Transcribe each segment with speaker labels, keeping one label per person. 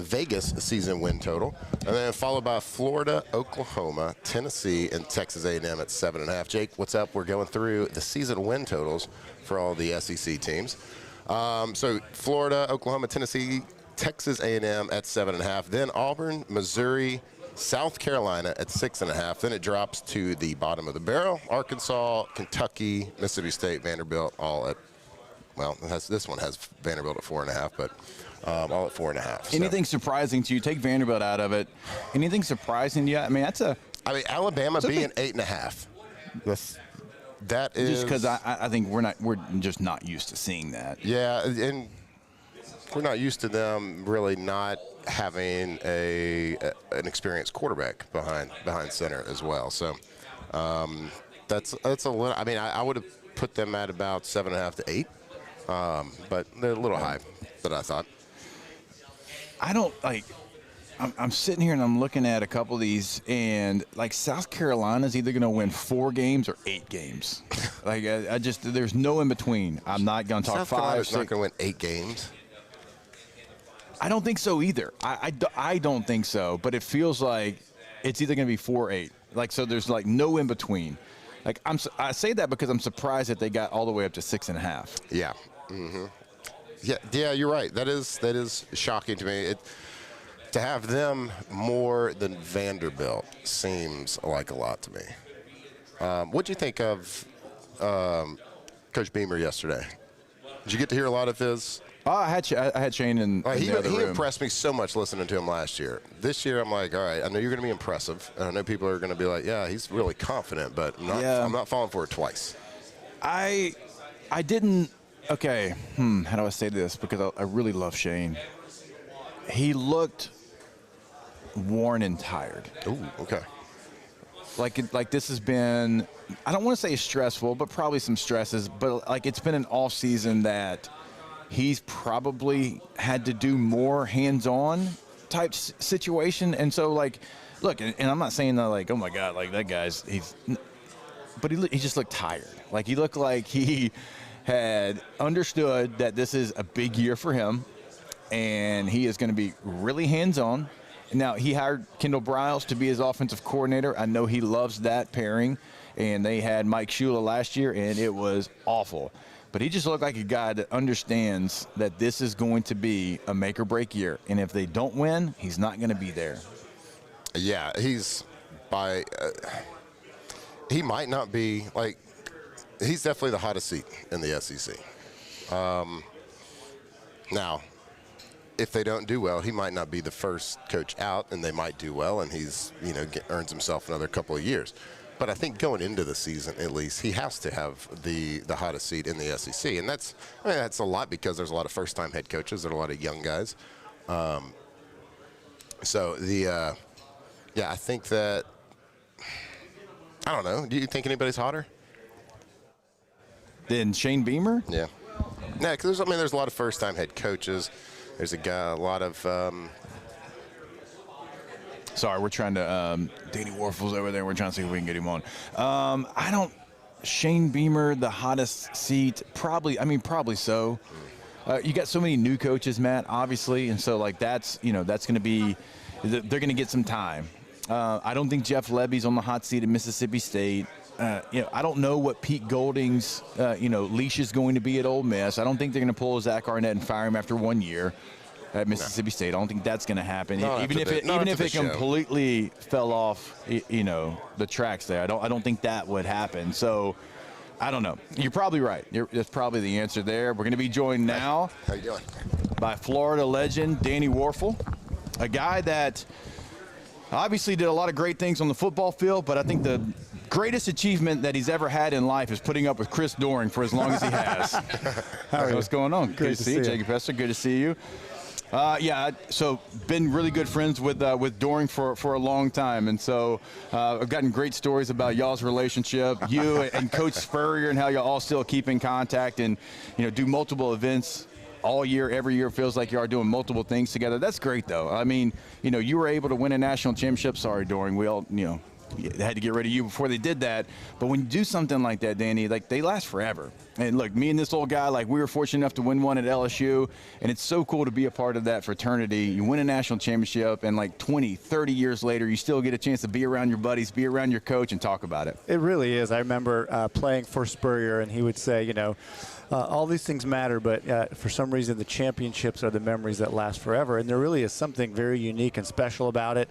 Speaker 1: Vegas season win total, and then followed by Florida, Oklahoma, Tennessee, and Texas A&M at 7.5. Jake, what's up? We're going through the season win totals for all the SEC teams. So Florida, Oklahoma, Tennessee, Texas A&M at 7.5. Then Auburn, Missouri, South Carolina at 6.5. Then it drops to the bottom of the barrel. Arkansas, Kentucky, Mississippi State, Vanderbilt, all at, well, this one has Vanderbilt at 4.5, but all at 4.5. So.
Speaker 2: Anything surprising to you? Take Vanderbilt out of it. Anything surprising to you? I mean,
Speaker 1: Alabama being 8.5. That is
Speaker 2: just because I think we're just not used to seeing that.
Speaker 1: Yeah, and we're not used to them really not having an experienced quarterback behind center as well. So that's a little. I mean, I would have put them at about 7.5 to 8, but they're a little high that I thought.
Speaker 2: I don't like. I'm sitting here and I'm looking at a couple of these, and like South Carolina's either going to win 4 games or 8 games. Like I just there's no in between. I'm not going to talk
Speaker 1: South
Speaker 2: 5.
Speaker 1: Carolina's not going to win 8 games.
Speaker 2: I don't think so either. I don't think so, but it feels like it's either going to be 4 or 8. Like so, there's like no in between. Like I say that because I'm surprised that they got all the way up to 6.5.
Speaker 1: Yeah. Mm-hmm. Yeah, you're right. That is shocking to me. To have them more than Vanderbilt seems like a lot to me. What'd you think of Coach Beamer yesterday? Did you get to hear a lot of his?
Speaker 2: Oh, I had Shane in the other room.
Speaker 1: He impressed me so much listening to him last year. This year, I'm like, all right, I know you're going to be impressive. And I know people are going to be like, yeah, he's really confident, but I'm not falling for it twice.
Speaker 2: I didn't. Okay, how do I say this? Because I really love Shane. He looked worn and tired.
Speaker 1: Ooh, okay.
Speaker 2: Like this has been, I don't want to say stressful, but probably some stresses. But like it's been an off season that he's probably had to do more hands-on type situation. And so like, look, and I'm not saying that like, oh my God, like that but he just looked tired. Like he looked like he had understood that this is a big year for him, and he is going to be really hands-on. Now, he hired Kendall Briles to be his offensive coordinator. I know he loves that pairing, and they had Mike Shula last year, and it was awful. But he just looked like a guy that understands that this is going to be a make-or-break year, and if they don't win, he's not going to be there.
Speaker 1: Yeah, he might not be, like, he's definitely the hottest seat in the SEC. Now, if they don't do well, he might not be the first coach out, and they might do well, and he's earns himself another couple of years. But I think going into the season, at least, he has to have the hottest seat in the SEC, and that's a lot because there's a lot of first-time head coaches, there's a lot of young guys. So I think that I don't know. Do you think anybody's hotter
Speaker 2: than Shane Beamer?
Speaker 1: Yeah, because there's a lot of first-time head coaches. There's a lot of.
Speaker 2: Sorry, we're trying to. Danny Warfel's over there. We're trying to see if we can get him on. Shane Beamer, the hottest seat, probably. I mean, probably so. You got so many new coaches, Matt, obviously, and so like that's going to be. They're going to get some time. I don't think Jeff Levy's on the hot seat at Mississippi State. I don't know what Pete Golding's, leash is going to be at Ole Miss. I don't think they're going to pull Zach Arnett and fire him after 1 year at Mississippi State. I don't think that's going to happen. Even if it completely fell off, the tracks there. I don't think that would happen. So, I don't know. You're probably right. That's probably the answer there. We're going to be joined now
Speaker 1: How you doing?
Speaker 2: by Florida legend Danny Warfel, a guy that obviously did a lot of great things on the football field, but I think the greatest achievement that he's ever had in life is putting up with Chris Doering for as long as he has.
Speaker 3: How are you?
Speaker 2: What's going on?
Speaker 3: Great
Speaker 2: Good
Speaker 3: to
Speaker 2: see you,
Speaker 3: see you.
Speaker 2: Jacob Hester. Good to see you. So been really good friends with Doering for a long time, and so I've gotten great stories about y'all's relationship, you and Coach Spurrier, and how y'all all still keep in contact and do multiple events all year, every year. It feels like you are doing multiple things together. That's great, though. I mean, you were able to win a national championship. Sorry, Doering. We all, they had to get rid of you before they did that. But when you do something like that, Danny, like they last forever. And look, me and this old guy, like, we were fortunate enough to win one at LSU, and it's so cool to be a part of that fraternity. You win a national championship, and like 20, 30 years later, you still get a chance to be around your buddies, be around your coach, and talk about it.
Speaker 3: It really is. I remember playing for Spurrier, and he would say, you know, all these things matter, but for some reason the championships are the memories that last forever. And there really is something very unique and special about it.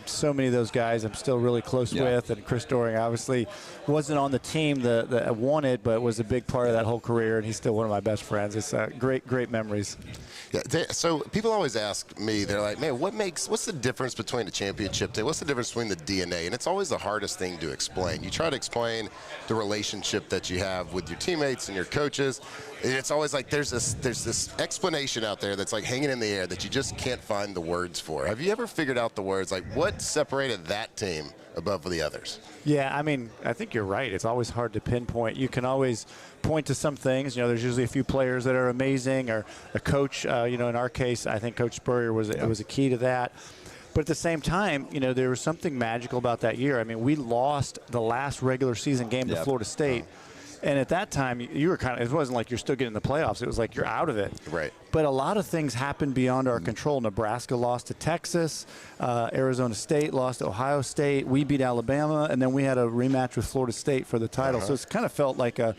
Speaker 3: So many of those guys I'm still really close with, and Chris Doering obviously wasn't on the team that I wanted, but was a big part of that whole career, and he's still one of my best friends. It's great memories.
Speaker 1: Yeah, so people always ask me, they're like, man, what's the difference between a championship day? What's the difference between the DNA? And it's always the hardest thing to explain. You try to explain the relationship that you have with your teammates and your coaches, and it's always like there's this explanation out there that's like hanging in the air that you just can't find the words for. Have you ever figured out the words? Like, what separated that team above the others?
Speaker 3: Yeah, I mean, I think you're right. It's always hard to pinpoint. You can always point to some things. You know, there's usually a few players that are amazing, or a coach. You know, in our case, I think Coach Spurrier was a key to that. But at the same time, you know, there was something magical about that year. I mean, we lost the last regular season game to Florida State. And at that time, you were kind of, it wasn't like you're still getting the playoffs. It was like you're out of it.
Speaker 1: Right.
Speaker 3: But a lot of things happened beyond our control. Nebraska lost to Texas. Arizona State lost to Ohio State. We beat Alabama. And then we had a rematch with Florida State for the title. So it's kind of felt like the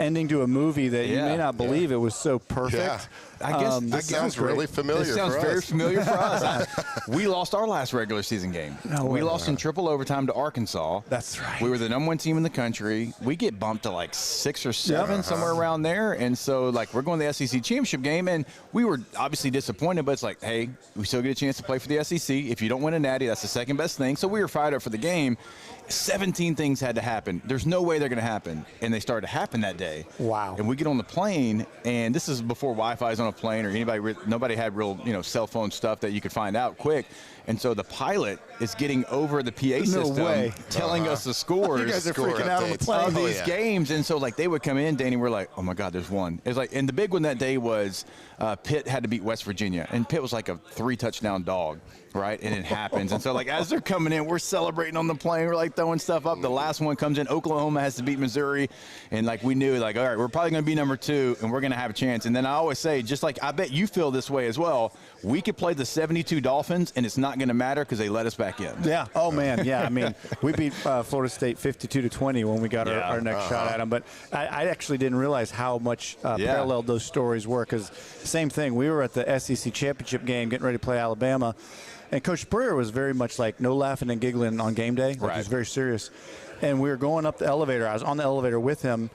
Speaker 3: ending to a movie that you may not believe it was so perfect.
Speaker 1: Yeah.
Speaker 2: I guess
Speaker 1: this sounds really familiar.
Speaker 2: This sounds very familiar for us. We lost our last regular season game. We lost in triple overtime to Arkansas.
Speaker 3: That's right.
Speaker 2: We were the #1 team in the country. We get bumped to like 6 or 7, somewhere around there. And so, like, we're going to the SEC championship game, and we were obviously disappointed, but it's like, hey, we still get a chance to play for the SEC. If you don't win a natty, that's the second best thing. So we were fired up for the game. 17 things had to happen. There's no way they're going to happen. And they started to happen that day.
Speaker 3: Wow.
Speaker 2: And we get on the plane, and this is before Wi-Fi is on a plane or nobody had real, cell phone stuff that you could find out quick. And so the pilot is getting over the PA system, telling us the scores.
Speaker 3: You guys are freaking out on the plane.
Speaker 2: Of these games. And so, like, they would come in, Danny, we're like, oh my God, there's one. It's like, and the big one that day was Pitt had to beat West Virginia, and Pitt was like a 3-touchdown dog. Right, and it happens. And so, like, as they're coming in, we're celebrating on the plane. We're, like, throwing stuff up. The last one comes in. Oklahoma has to beat Missouri. And, like, we knew, like, all right, we're probably going to be #2, and we're going to have a chance. And then I always say, just like I bet you feel this way as well, we could play the 72 Dolphins, and it's not going to matter because they let us back in.
Speaker 3: Yeah. Oh, man. Yeah. I mean, we beat Florida State 52-20 when we got our next shot at them. But I actually didn't realize how much paralleled those stories were, because same thing. We were at the SEC championship game getting ready to play Alabama. And Coach Spurrier was very much like no laughing and giggling on game day. Like, he was very serious. And we were going up the elevator. I was on the elevator with him,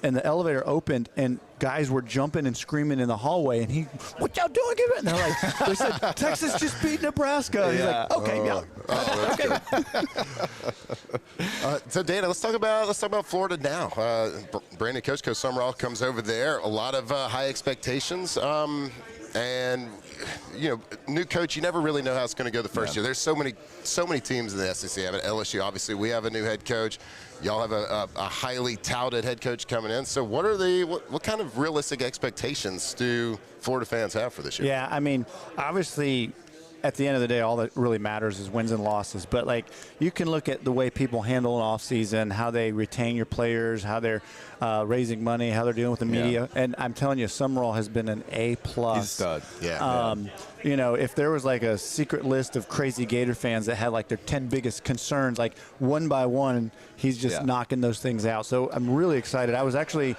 Speaker 3: and the elevator opened, and guys were jumping and screaming in the hallway. And he, what y'all doing? And they're like, they said, Texas just beat Nebraska. And he's like, okay,
Speaker 1: So, Dana, let's talk about Florida now. Brandon Coach Summerall comes over there. A lot of high expectations. And, new coach, you never really know how it's going to go the first year. There's so many teams in the SEC. I have at LSU, obviously, we have a new head coach. Y'all have a highly touted head coach coming in. So what kind of realistic expectations do Florida fans have for this year?
Speaker 3: Yeah, I mean, obviously, at the end of the day, all that really matters is wins and losses. But, like, you can look at the way people handle an offseason, how they retain your players, how they're raising money, how they're dealing with the media. And I'm telling you, Summerall has been an A+.
Speaker 2: He's a stud.
Speaker 1: Yeah.
Speaker 3: If there was like a secret list of crazy Gator fans that had like their 10 biggest concerns, like one by one, he's just knocking those things out. So I'm really excited. I was actually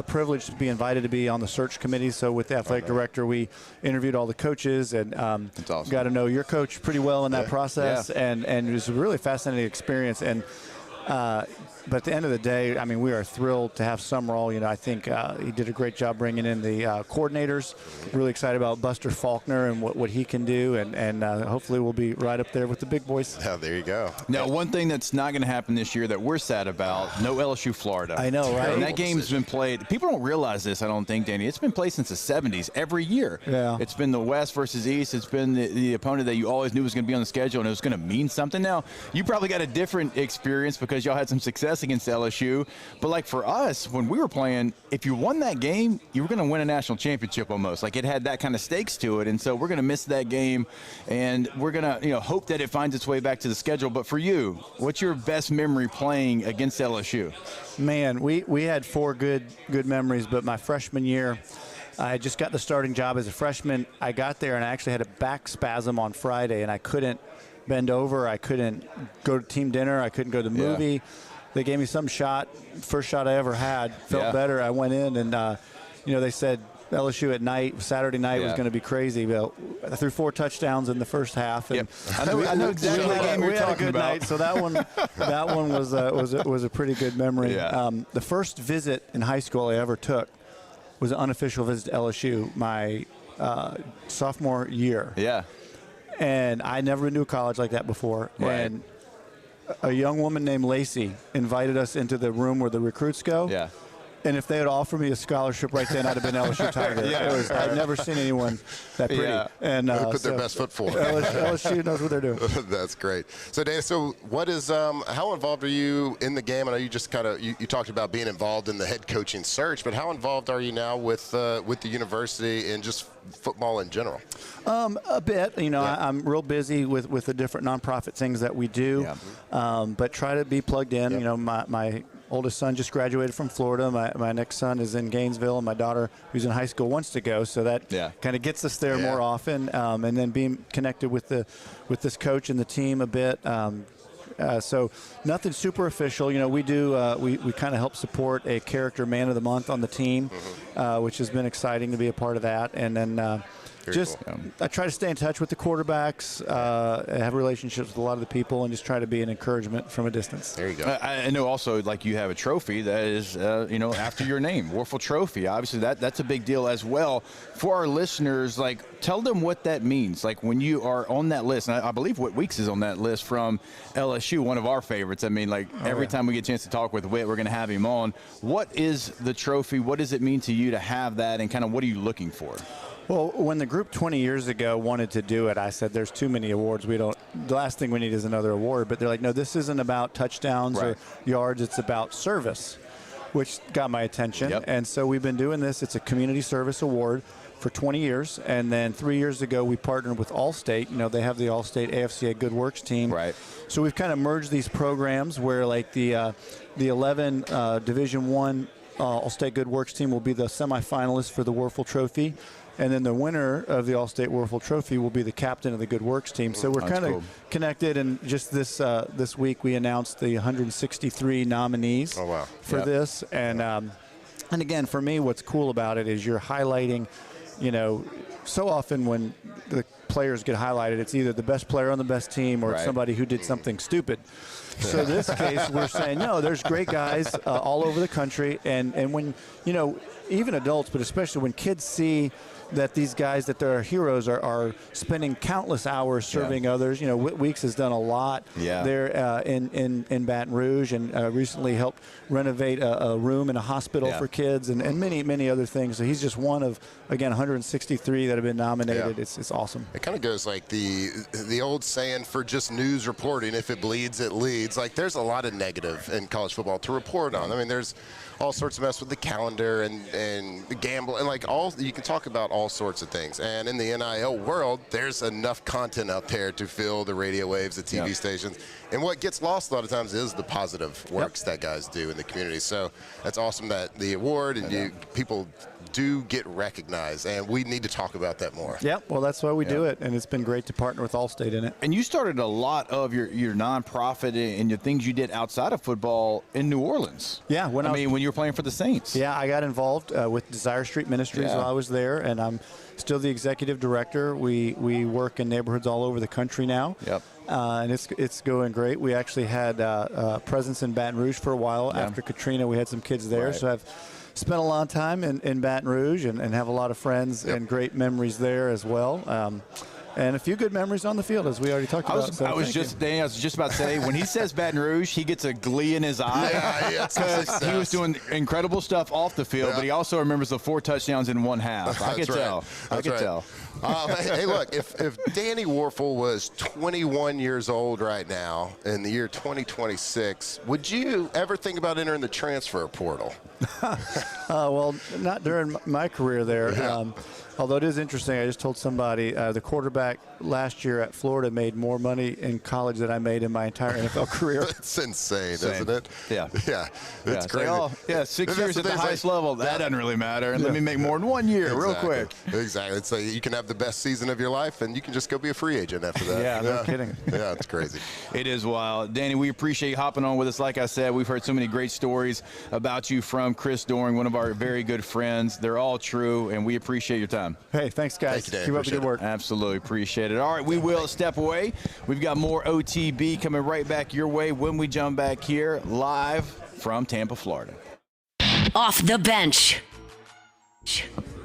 Speaker 3: privileged to be invited to be on the search committee. So with the athletic director, we interviewed all the coaches and got to know your coach pretty well in that process. And it was a really fascinating experience. And but at the end of the day, I mean, we are thrilled to have Summerall. I think he did a great job bringing in the coordinators. Really excited about Buster Faulkner and what he can do, and hopefully we'll be right up there with the big boys.
Speaker 1: Oh, there you go.
Speaker 2: Now, one thing that's not going to happen this year that we're sad about, no LSU Florida.
Speaker 3: I know, right?
Speaker 2: And that game's been played. People don't realize this, I don't think, Danny. It's been played since the 70s every year.
Speaker 3: Yeah.
Speaker 2: It's been the West versus East. It's been the opponent that you always knew was going to be on the schedule and it was going to mean something. Now, you probably got a different experience because y'all had some success success against LSU. But like for us, when we were playing, if you won that game, you were going to win a national championship almost. Like it had that kind of stakes to it. And so we're going to miss that game, and we're going to hope that it finds its way back to the schedule. But for you, what's your best memory playing against LSU?
Speaker 3: Man, we had 4 good memories, but my freshman year, I just got the starting job as a freshman. I got there and I actually had a back spasm on Friday, and I couldn't bend over. I couldn't go to team dinner. I couldn't go to the movie. Yeah. They gave me some shot, first shot I ever had. Felt better. I went in and, they said LSU at night, Saturday night was going to be crazy. But I threw 4 touchdowns in the first half. And
Speaker 2: I know exactly what game you're talking about. We had a good night,
Speaker 3: so that one was a pretty good memory.
Speaker 2: Yeah.
Speaker 3: The first visit in high school I ever took was an unofficial visit to LSU my sophomore year.
Speaker 2: Yeah.
Speaker 3: And I never been to a college like that before.
Speaker 2: Right.
Speaker 3: And a young woman named Lacey invited us into the room where the recruits go.
Speaker 2: Yeah.
Speaker 3: And if they had offered me a scholarship right then, I'd have been LSU Tiger. I'd never seen anyone that pretty.
Speaker 1: Yeah.
Speaker 3: And
Speaker 1: they put their best foot forward.
Speaker 3: LSU knows what they're doing.
Speaker 1: That's great. So, Dana, what is how involved are you in the game? I know you just kind of you talked about being involved in the head coaching search, but how involved are you now with the university and just football in general?
Speaker 3: A bit. I'm real busy with the different nonprofit things that we do, but try to be plugged in. My oldest son just graduated from Florida. My next son is in Gainesville, and my daughter, who's in high school, wants to go. So that kind of gets us there more often. And then being connected with this coach and the team a bit. So nothing super official. We do we kind of help support a character man of the month on the team, which has been exciting to be a part of that. And then I try to stay in touch with the quarterbacks, have relationships with a lot of the people, and just try to be an encouragement from a distance.
Speaker 1: There you go.
Speaker 2: I know also, like, you have a trophy that is, after your name, Warfel Trophy. Obviously, that's a big deal as well. For our listeners, like, tell them what that means. Like, when you are on that list, and I believe Whit Weeks is on that list from LSU, one of our favorites. I mean, like, every time we get a chance to talk with Whit, we're going to have him on. What is the trophy? What does it mean to you to have that, and kind of what are you looking for?
Speaker 3: Well, when the group 20 years ago wanted to do it, I said, there's too many awards. The last thing we need is another award. But they're like, no, this isn't about touchdowns or yards. It's about service, which got my attention.
Speaker 2: Yep.
Speaker 3: And so we've been doing this. It's a community service award for 20 years. And then 3 years ago, we partnered with Allstate. They have the Allstate AFCA Good Works team.
Speaker 2: Right.
Speaker 3: So we've kind of merged these programs where, like, the 11 Division I Allstate Good Works team will be the semifinalists for the Warfel Trophy. And then the winner of the All-State Warfel Trophy will be the captain of the Good Works team. So we're kind of connected. And just this week, we announced the 163 nominees for this. And again, for me, what's cool about it is you're highlighting, so often when the players get highlighted, it's either the best player on the best team or it's somebody who did something stupid. So in this case, we're saying, no, there's great guys all over the country. And when, even adults, but especially when kids see that these guys that they're heroes are spending countless hours serving others. Whit Weeks has done a lot there in Baton Rouge, and recently helped renovate a room in a hospital for kids, and many, many other things. So he's just one of, again, 163 that have been nominated. Yeah. It's awesome.
Speaker 1: It kind of goes like the old saying for just news reporting, if it bleeds, it leads. Like, there's a lot of negative in college football to report on. I mean, there's all sorts of mess with the calendar and the gamble, and like you can talk about all sorts of things. And in the NIL world, there's enough content out there to fill the radio waves, the TV stations. And what gets lost a lot of times is the positive works that guys do in the community. So that's awesome that the award and people do get recognized, and we need to talk about that more.
Speaker 3: Yeah, well, that's why we do it, and it's been great to partner with Allstate in it.
Speaker 2: And you started a lot of your nonprofit and your things you did outside of football in New Orleans.
Speaker 3: Yeah, when you
Speaker 2: were playing for the Saints.
Speaker 3: Yeah, I got involved with Desire Street Ministries while I was there, and I'm still the executive director. We work in neighborhoods all over the country now.
Speaker 2: Yep.
Speaker 3: And it's going great. We actually had a presence in Baton Rouge for a while. After Katrina, we had some kids there, so I've spent a lot of time in Baton Rouge and have a lot of friends and great memories there as well. And a few good memories on the field, as we already talked about.
Speaker 2: I was just about to say, when he says Baton Rouge, he gets a glee in his eye. Because he was doing incredible stuff off the field, but he also remembers the 4 touchdowns in one half. I could tell.
Speaker 1: Hey, look, if Danny Warfel was 21 years old right now in the year 2026, would you ever think about entering the transfer portal?
Speaker 3: Well, not during my career there.
Speaker 1: Yeah.
Speaker 3: Although it is interesting, I just told somebody the quarterback last year at Florida made more money in college than I made in my entire NFL career.
Speaker 1: It's insane, isn't it?
Speaker 2: Yeah.
Speaker 1: Yeah. It's crazy.
Speaker 2: Like, 6 years at the highest level, that doesn't really matter. And let me make more in 1 year real quick.
Speaker 1: Exactly. It's like you can have the best season of your life, and you can just go be a free agent after that.
Speaker 3: Yeah, no kidding.
Speaker 1: Yeah, it's crazy.
Speaker 2: It is wild. Danny, we appreciate you hopping on with us. Like I said, we've heard so many great stories about you from Chris Doring, one of our very good friends. They're all true, and we appreciate your time.
Speaker 3: Hey, thanks, guys.
Speaker 1: Thank you, Dan.
Speaker 3: Keep up the good work.
Speaker 2: Absolutely appreciate it. All right, we will step away. We've got more OTB coming right back your way when we jump back here live from Tampa, Florida.
Speaker 4: Off the bench.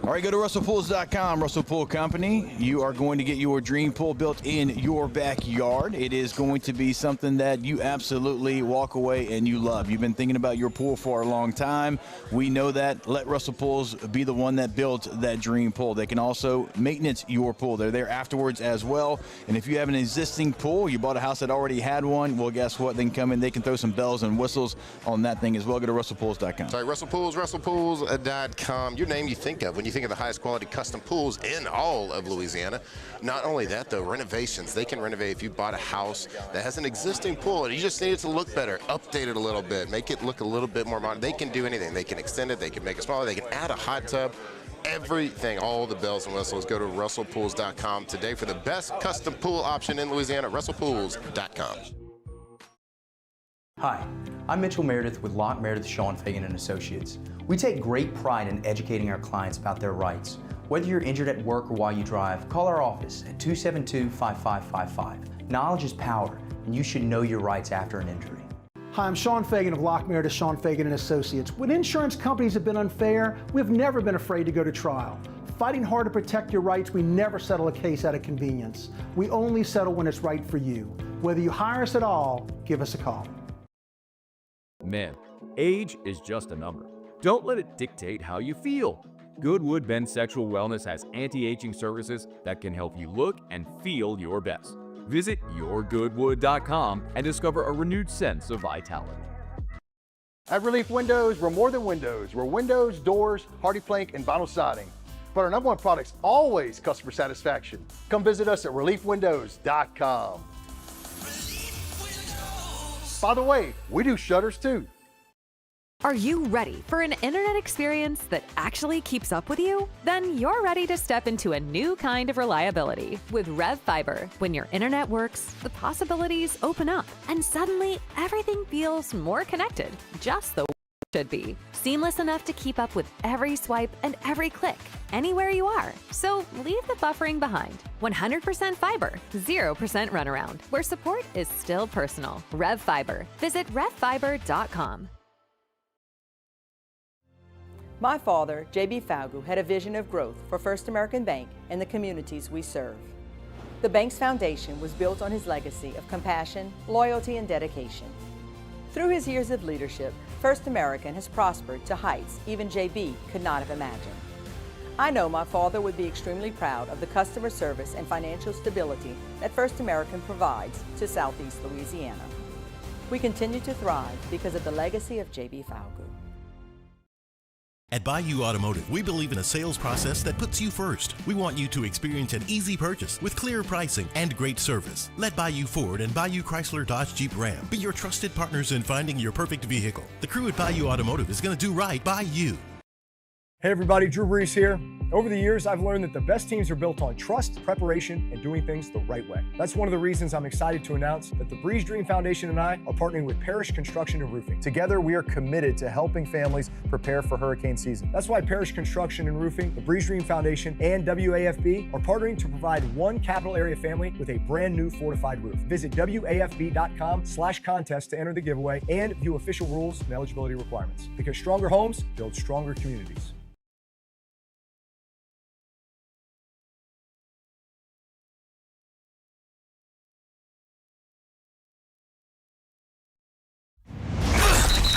Speaker 2: All right, go to RussellPools.com, Russell Pool Company. You are going to get your dream pool built in your backyard. It is going to be something that you absolutely walk away and you love. You've been thinking about your pool for a long time. We know that. Let Russell Pools be the one that builds that dream pool. They can also maintenance your pool. They're there afterwards as well. And if you have an existing pool, you bought a house that already had one, well, guess what? They can come in. They can throw some bells and whistles on that thing as well. Go to RussellPools.com.
Speaker 1: Sorry, Russell Pools, RussellPools.com. Your name you think of when you think of the highest quality custom pools in all of Louisiana. Not only that, though, renovations. They can renovate if you bought a house that has an existing pool and you just need it to look better, update it a little bit, make it look a little bit more modern. They can do anything. They can extend it. They can make it smaller. They can add a hot tub. Everything, all the bells and whistles. Go to RussellPools.com today for the best custom pool option in Louisiana. RussellPools.com.
Speaker 5: Hi, I'm Mitchell Meredith with Locke Meredith, Sean Fagan and Associates. We take great pride in educating our clients about their rights. Whether you're injured at work or while you drive, call our office at 272-5555. Knowledge is power, and you should know your rights after an injury.
Speaker 6: Hi, I'm Sean Fagan of Locke Meredith, Sean Fagan and Associates. When insurance companies have been unfair, we've never been afraid to go to trial. Fighting hard to protect your rights, we never settle a case out of convenience. We only settle when it's right for you. Whether you hire us at all, give us a call.
Speaker 7: Men, age is just a number. Don't let it dictate how you feel. Goodwood Men's Sexual Wellness has anti-aging services that can help you look and feel your best. Visit yourgoodwood.com and discover a renewed sense of vitality.
Speaker 8: At Relief Windows, we're more than windows. We're windows, doors, hardy plank, and vinyl siding. But our number one product's always customer satisfaction. Come visit us at reliefwindows.com. By the way, we do shutters too.
Speaker 9: Are you ready for an internet experience that actually keeps up with you? Then you're ready to step into a new kind of reliability with Rev Fiber. When your internet works, the possibilities open up, and suddenly everything feels more connected, just the way it should be. Seamless enough to keep up with every swipe and every click, anywhere you are. So leave the buffering behind. 100% fiber, 0% runaround, where support is still personal. Rev Fiber. Visit revfiber.com.
Speaker 10: My father, J.B. Falgu, had a vision of growth for First American Bank and the communities we serve. The bank's foundation was built on his legacy of compassion, loyalty, and dedication. Through his years of leadership, First American has prospered to heights even J.B. could not have imagined. I know my father would be extremely proud of the customer service and financial stability that First American provides to Southeast Louisiana. We continue to thrive because of the legacy of J.B. Falgu.
Speaker 11: At Bayou Automotive, we believe in a sales process that puts you first. We want you to experience an easy purchase with clear pricing and great service. Let Bayou Ford and Bayou Chrysler Dodge Jeep Ram be your trusted partners in finding your perfect vehicle. The crew at Bayou Automotive is going to do right by you.
Speaker 8: Hey everybody, Drew Brees here. Over the years, I've learned that the best teams are built on trust, preparation, and doing things the right way. That's one of the reasons I'm excited to announce that the Breeze Dream Foundation and I are partnering with Parish Construction and Roofing. Together, we are committed to helping families prepare for hurricane season. That's why Parish Construction and Roofing, the Breeze Dream Foundation, and WAFB are partnering to provide one capital area family with a brand new fortified roof. Visit WAFB.com/contest to enter the giveaway and view official rules and eligibility requirements. Because stronger homes build stronger communities.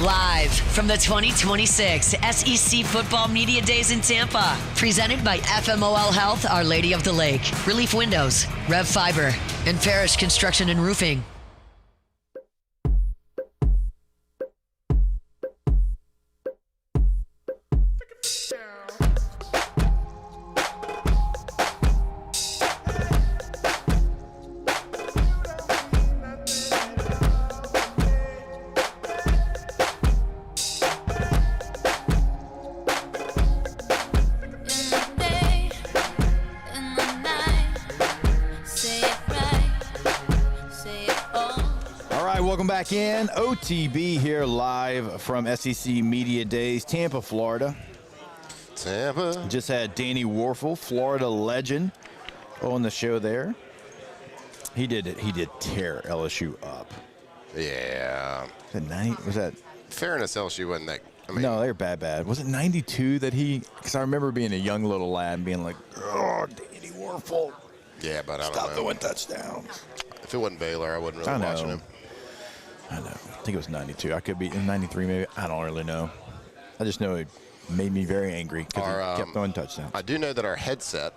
Speaker 4: Live from the 2026 SEC Football Media Days in Tampa. Presented by FMOL Health, Our Lady of the Lake, Relief Windows, Rev Fiber, and Farish Construction and Roofing.
Speaker 2: Welcome back in. OTB here live from SEC Media Days, Tampa, Florida.
Speaker 1: Tampa.
Speaker 2: Just had Danny Warfel, Florida legend, on the show there. He did tear LSU up.
Speaker 1: Yeah.
Speaker 2: Was that?
Speaker 1: Fairness, LSU wasn't that. I mean,
Speaker 2: no, they were bad. Was it 92 that he? Because I remember being a young little lad and being like, "Oh, Danny Warfel."
Speaker 1: Yeah, but I don't
Speaker 2: stop
Speaker 1: know.
Speaker 2: throwing touchdowns.
Speaker 1: If it wasn't Baylor, I wasn't really watching him.
Speaker 2: I know. I think it was 92. I could be in 93 maybe. I don't really know. I just know it made me very angry because he kept throwing touchdowns.
Speaker 1: I do know that our headset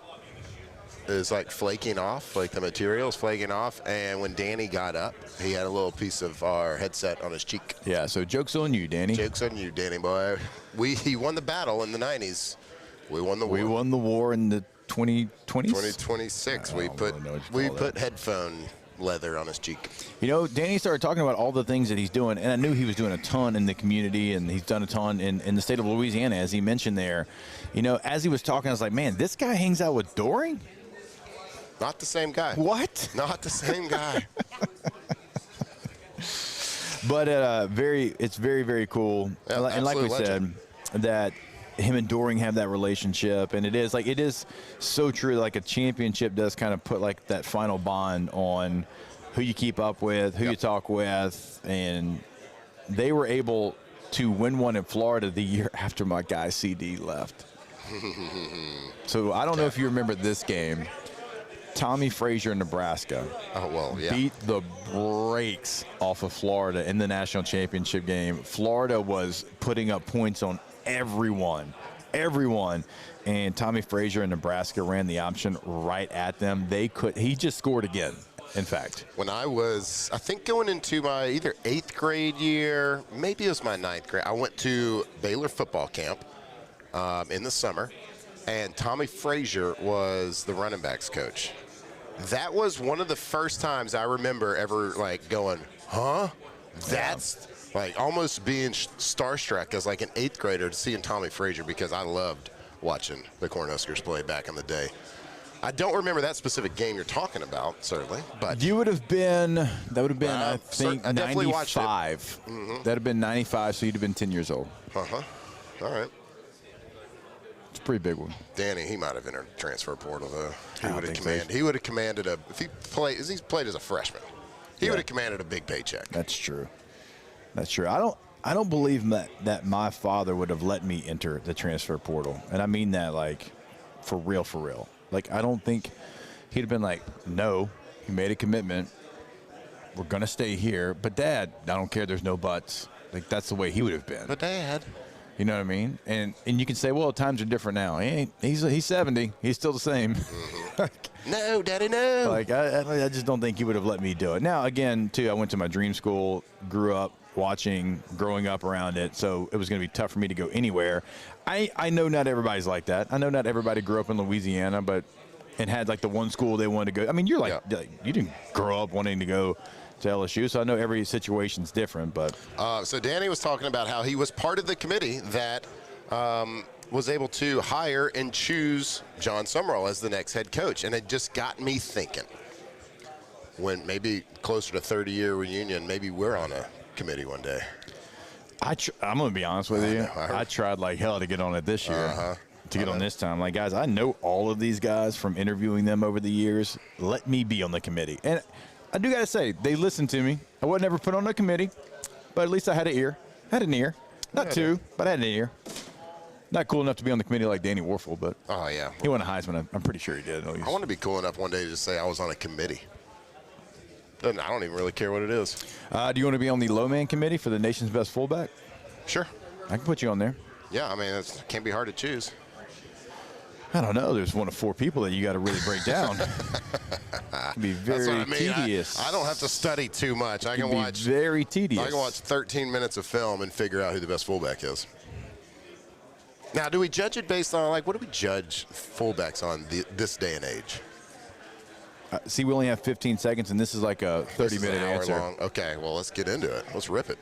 Speaker 1: is like flaking off, like the material is flaking off. And when Danny got up, he had a little piece of our headset on his cheek.
Speaker 2: Yeah, so joke's on you, Danny.
Speaker 1: Joke's on you, Danny boy. He won the battle in the 90s. We won the war.
Speaker 2: We won the war in the 2020s?
Speaker 1: 2026. We put headphone leather on his cheek.
Speaker 2: You know, Danny started talking about all the things that he's doing, and I knew he was doing a ton in the community, and he's done a ton in the state of Louisiana, as he mentioned there. You know, as he was talking, I was like, man, this guy hangs out with Doring?
Speaker 1: Not the same guy.
Speaker 2: What?
Speaker 1: Not the same guy.
Speaker 2: But it's very, very cool.
Speaker 1: Yeah,
Speaker 2: and like we
Speaker 1: legend.
Speaker 2: said, that him and Doring have that relationship, and it is so true. Like a championship does kind of put like that final bond on who you keep up with, who you talk with, and they were able to win one in Florida the year after my guy CD left. So I don't know if you remember this game. Tommy Frazier, Nebraska, beat the brakes off of Florida in the national championship game. Florida was putting up points on everyone, and Tommy Frazier in Nebraska ran the option right at them. He just scored again, in fact.
Speaker 1: When I was, I think, going into my either 8th grade year, maybe it was my 9th grade, I went to Baylor football camp in the summer, and Tommy Frazier was the running backs coach. That was one of the first times I remember ever like going, huh? That's like almost being starstruck as like an 8th grader to seeing Tommy Frazier, because I loved watching the Cornhuskers play back in the day. I don't remember that specific game you're talking about, certainly, but
Speaker 2: you would have been. That would have been, I think,
Speaker 1: I definitely
Speaker 2: 95. That'd have been 95, so you'd have been 10 years old.
Speaker 1: All right.
Speaker 2: It's a pretty big one.
Speaker 1: Danny, he might have entered the transfer portal though. He would have commanded if he played as a freshman. He would have commanded a big paycheck.
Speaker 2: That's true. I don't believe that my father would have let me enter the transfer portal, and I mean that like for real. Like I don't think he'd have been like, no, he made a commitment. We're gonna stay here, but Dad, I don't care. There's no buts. Like that's the way he would have been.
Speaker 1: But Dad.
Speaker 2: You know what I mean? And you can say, well, times are different now. He's 70. He's still the same.
Speaker 1: No, Daddy, no.
Speaker 2: Like I just don't think he would have let me do it. Now, again, too, I went to my dream school, grew up growing up around it, so it was going to be tough for me to go anywhere. I know not everybody's like that. I know not everybody grew up in Louisiana, and had like the one school they wanted to go. I mean, you're like you didn't grow up wanting to go to LSU, so I know every situation's different. But
Speaker 1: so Danny was talking about how he was part of the committee that was able to hire and choose John Summerall as the next head coach, and it just got me thinking. When maybe closer to 30-year reunion, maybe we're on a committee one day.
Speaker 2: I'm going to be honest with you. I tried like hell to get on it this year. To get on this time. Like, guys, I know all of these guys from interviewing them over the years. Let me be on the committee. And I do got to say, they listened to me. I wasn't ever put on a committee, but at least I had an ear. Not two, but I had an ear. Not cool enough to be on the committee like Danny Warfel, but he won a Heisman. I'm pretty sure he did. At least.
Speaker 1: I want to be cool enough one day to say I was on a committee. I don't even really care what it is.
Speaker 2: Do you want to be on the low man committee for the nation's best fullback?
Speaker 1: Sure.
Speaker 2: I can put you on there.
Speaker 1: Yeah, I mean, it can't be hard to choose.
Speaker 2: I don't know. There's one of 4 people that you got to really break down. It can be very tedious.
Speaker 1: I don't have to study too much. I can watch
Speaker 2: very tedious.
Speaker 1: I can watch 13 minutes of film and figure out who the best fullback is. Now, do we judge it based on, like, what do we judge fullbacks on this day and age?
Speaker 2: See, we only have 15 seconds, and this is like a 30-minute answer.
Speaker 1: Long. Okay, well, let's get into it. Let's rip it.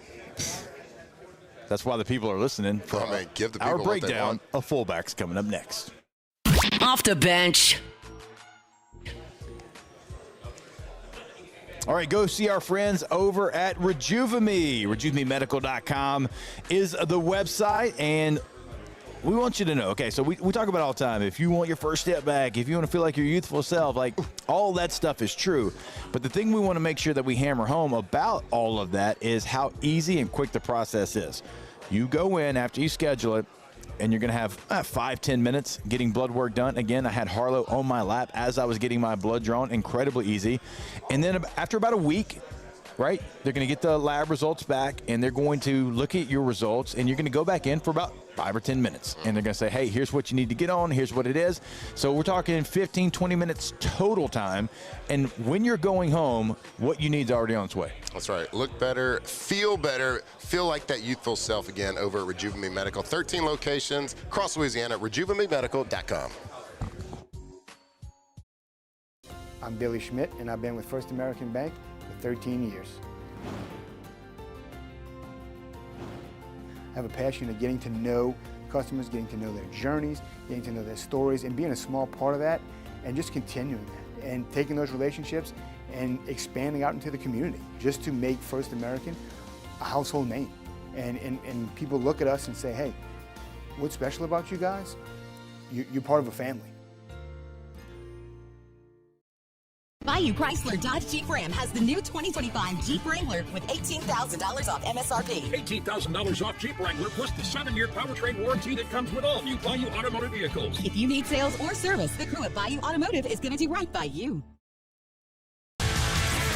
Speaker 2: That's why the people are listening. For
Speaker 1: give the people
Speaker 2: our breakdown of fullbacks coming up next.
Speaker 4: Off the bench.
Speaker 2: All right, go see our friends over at Rejuvame. RejuvameMedical.com is the website, and we want you to know, okay, so we talk about it all the time. If you want your first step back, if you want to feel like your youthful self, like all that stuff is true. But the thing we want to make sure that we hammer home about all of that is how easy and quick the process is. You go in after you schedule it, and you're going to have 5-10 minutes getting blood work done. Again, I had Harlow on my lap as I was getting my blood drawn. Incredibly easy. And then after about a week, right, they're going to get the lab results back, and they're going to look at your results, and you're going to go back in for about 5 or 10 minutes. And they're going to say, hey, here's what you need to get on. Here's what it is. So we're talking 15, 20 minutes total time. And when you're going home, what you need is already on its way.
Speaker 1: That's right. Look better, feel like that youthful self again over at Rejuvame Medical. 13 locations across Louisiana at RejuvameMedical.com.
Speaker 12: I'm Billy Schmidt, and I've been with First American Bank for 13 years. I have a passion of getting to know customers, getting to know their journeys, getting to know their stories, and being a small part of that, and just continuing that, and taking those relationships and expanding out into the community, just to make First American a household name. And people look at us and say, hey, what's special about you guys? You're part of a family.
Speaker 13: Bayou Chrysler Dodge Jeep Ram has the new 2025 Jeep Wrangler with $18,000 off MSRP.
Speaker 14: $18,000 off Jeep Wrangler plus the 7-year powertrain warranty that comes with all new Bayou Automotive vehicles.
Speaker 13: If you need sales or service, the crew at Bayou Automotive is going to do right by you.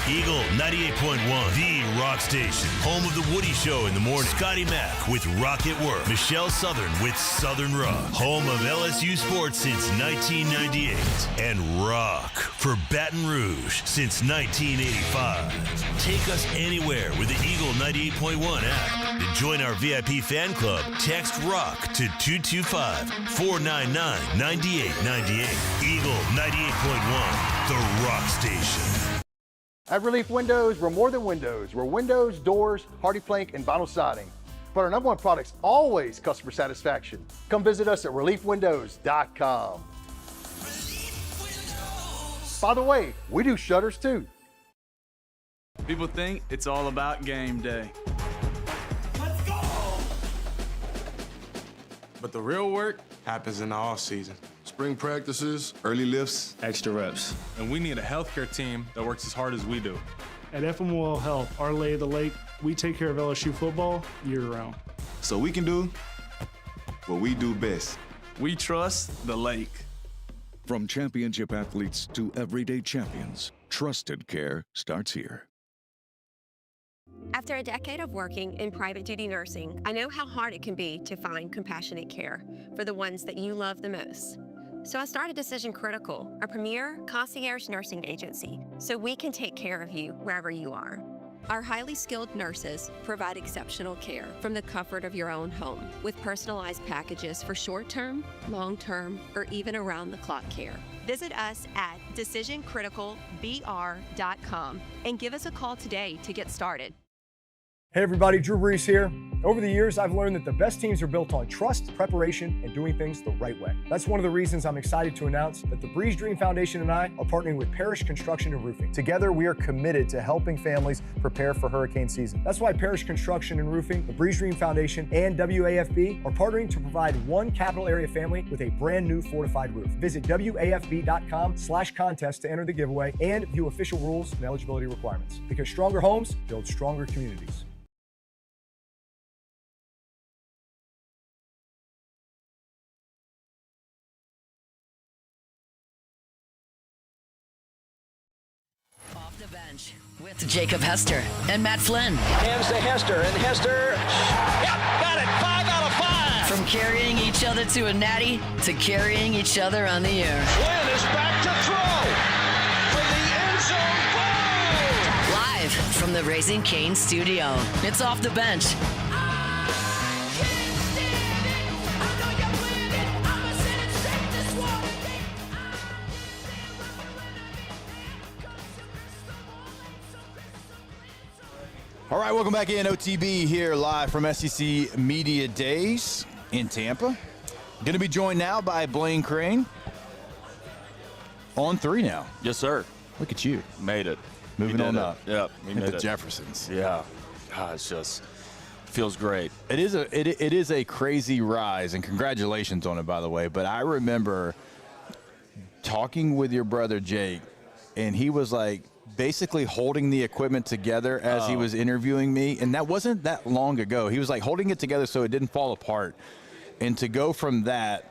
Speaker 11: Eagle 98.1, the rock station. Home of the Woody Show in the morning. Scotty Mack with Rock at Work. Michelle Southern with Southern Rock. Home of LSU sports since 1998. And rock for Baton Rouge since 1985. Take us anywhere with the Eagle 98.1 app. To join our VIP fan club, text ROCK to 225-499-9898. Eagle 98.1, the rock station.
Speaker 8: At Relief Windows, we're more than windows. We're windows, doors, hardy plank, and vinyl siding. But our number one product's always customer satisfaction. Come visit us at reliefwindows.com. By the way, we do shutters too.
Speaker 15: People think it's all about game day. Let's go! But the real work happens in the off season.
Speaker 16: Spring practices, early lifts,
Speaker 15: Extra reps. And we need a healthcare team that works as hard as we do.
Speaker 17: At FMOL Health, our lay of the lake, we take care of LSU football year-round.
Speaker 16: so we can do what we do best.
Speaker 15: We trust the lake.
Speaker 18: From championship athletes to everyday champions, trusted care starts here.
Speaker 19: After a decade of working in private duty nursing, I know how hard it can be to find compassionate care for the ones that you love the most. So I started Decision Critical, a premier concierge nursing agency, so we can take care of you wherever you are. Our highly skilled nurses provide exceptional care from the comfort of your own home with personalized packages for short-term, long-term, or even around-the-clock care. Visit us at decisioncriticalbr.com and give us a call today to get started.
Speaker 8: Hey everybody, Drew Brees here. Over the years, I've learned that the best teams are built on trust, preparation, and doing things the right way. That's one of the reasons I'm excited to announce that the Breeze Dream Foundation and I are partnering with Parish Construction and Roofing. Together, we are committed to helping families prepare for hurricane season. That's why Parish Construction and Roofing, the Breeze Dream Foundation, and WAFB are partnering to provide one capital area family with a brand new fortified roof. Visit WAFB.com/contest to enter the giveaway and view official rules and eligibility requirements. Because stronger homes build stronger communities.
Speaker 4: The bench with Jacob Hester and Matt Flynn.
Speaker 20: Hands to Hester, and Hester, yep, got it, 5 out of 5.
Speaker 4: From carrying each other to a natty to carrying each other on the air.
Speaker 20: Flynn is back to throw from the end zone. Boom!
Speaker 4: Live from the Raising Cane studio. It's Off the Bench.
Speaker 2: All right, welcome back in. OTB here live from SEC Media Days in Tampa. Going to be joined now by Blaine Crane. On 3 now.
Speaker 21: Yes, sir.
Speaker 2: Look at you.
Speaker 21: Made it.
Speaker 2: Moving on up.
Speaker 21: Yep. We
Speaker 2: Hit
Speaker 21: made
Speaker 2: the
Speaker 21: it.
Speaker 2: Jeffersons.
Speaker 21: Yeah. God, it's just feels great.
Speaker 2: It is a crazy rise, and congratulations on it, by the way. But I remember talking with your brother Jake, and he was like, basically holding the equipment together as he was interviewing me, and that wasn't that long ago. He was like holding it together so it didn't fall apart. And to go from that,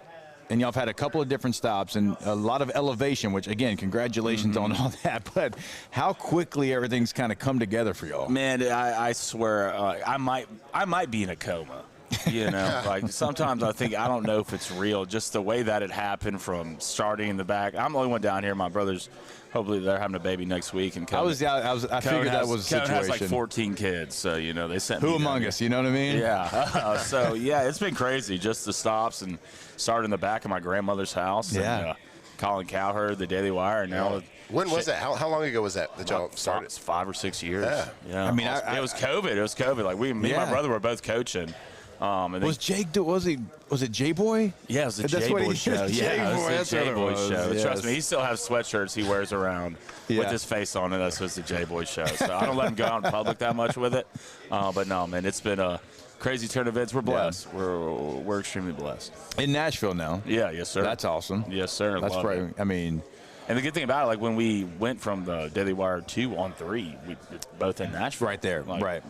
Speaker 2: and y'all have had a couple of different stops and a lot of elevation, which again, congratulations on all that. But how quickly everything's kind of come together for y'all.
Speaker 21: Man, I swear, I might be in a coma. You know, like sometimes I think I don't know if it's real. Just the way that it happened from starting in the back. I'm the only one down here. My brother's hopefully they're having a baby next week. And
Speaker 2: I figured that was a situation.
Speaker 21: Cohen has like 14 kids, so you know they sent.
Speaker 2: Who among us? You know what I mean?
Speaker 21: Yeah. So yeah, it's been crazy. Just the stops and started in the back of my grandmother's house.
Speaker 2: Yeah.
Speaker 21: And, Colin Cowherd, the Daily Wire, and now.
Speaker 1: When was that? How long ago was that y'all started?
Speaker 21: It's 5 or 6 years.
Speaker 1: Yeah.
Speaker 21: I mean, it was COVID. It was COVID. Like me and my brother were both coaching. And
Speaker 2: was Jake? Was it J-Boy?
Speaker 21: Yeah, it was the J-Boy show. Yeah, it was the J-Boy show.
Speaker 2: Yes.
Speaker 21: Trust me, he still has sweatshirts he wears around with his face on it. That's what's the J-Boy show. So I don't let him go out in public that much with it. But no, man, it's been a crazy turn of events. We're blessed. Yeah. We're extremely blessed.
Speaker 2: In Nashville now.
Speaker 21: Yeah, yes, sir.
Speaker 2: That's awesome.
Speaker 21: Yes, sir.
Speaker 2: That's probably. I mean.
Speaker 21: And the good thing about it, like when we went from the Daily Wire 2 on 3, we both in Nashville.
Speaker 2: Right there, right.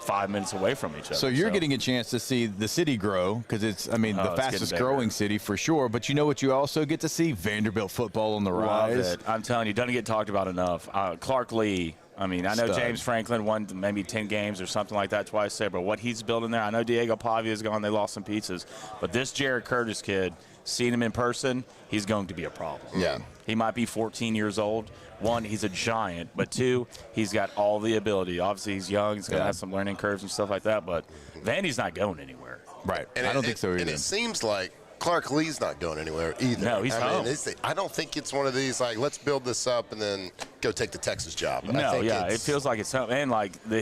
Speaker 21: 5 minutes away from each other.
Speaker 2: So you're getting a chance to see the city grow because it's, I mean, the fastest growing city for sure. But you know what you also get to see? Vanderbilt football on the rise.
Speaker 21: Love it. I'm telling you, doesn't get talked about enough. Clark Lee. I mean, I know James Franklin won maybe 10 games or something like that twice there, but what he's building there, I know Diego Pavia's gone. They lost some pieces. But this Jared Curtis kid, seeing him in person, he's going to be a problem.
Speaker 1: Yeah.
Speaker 21: He might be 14 years old. 1, he's a giant, but 2, he's got all the ability. Obviously, he's young. He's going to have some learning curves and stuff like that, but Vandy's not going anywhere.
Speaker 2: Right.
Speaker 1: And
Speaker 2: I don't think so either.
Speaker 1: And it seems like Clark Lee's not going anywhere either.
Speaker 21: No, he's home.
Speaker 1: I don't think it's one of these, like, let's build this up and then go take the Texas job. But
Speaker 21: No,
Speaker 1: I think
Speaker 21: it feels like it's home. And, like, the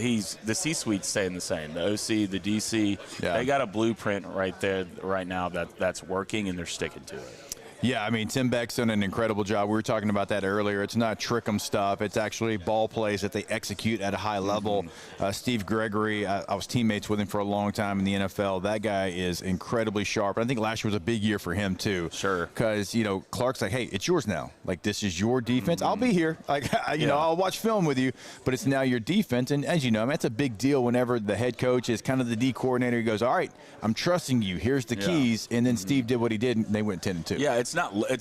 Speaker 21: C-suite's staying the same. The OC, the DC, they got a blueprint right there right now that's working, and they're sticking to it.
Speaker 2: Yeah, I mean, Tim Beck's done an incredible job. We were talking about that earlier. It's not trick 'em stuff. It's actually ball plays that they execute at a high level. Steve Gregory, I was teammates with him for a long time in the NFL. That guy is incredibly sharp. And I think last year was a big year for him, too.
Speaker 21: Sure.
Speaker 2: Because, you know, Clark's like, hey, it's yours now. Like, this is your defense. I'll be here. Like, you know, I'll watch film with you. But it's now your defense. And as you know, I mean, that's a big deal whenever the head coach is kind of the D coordinator. He goes, all right, I'm trusting you. Here's the keys. And then Steve did what he did, and they went 10-2.
Speaker 21: Yeah, it's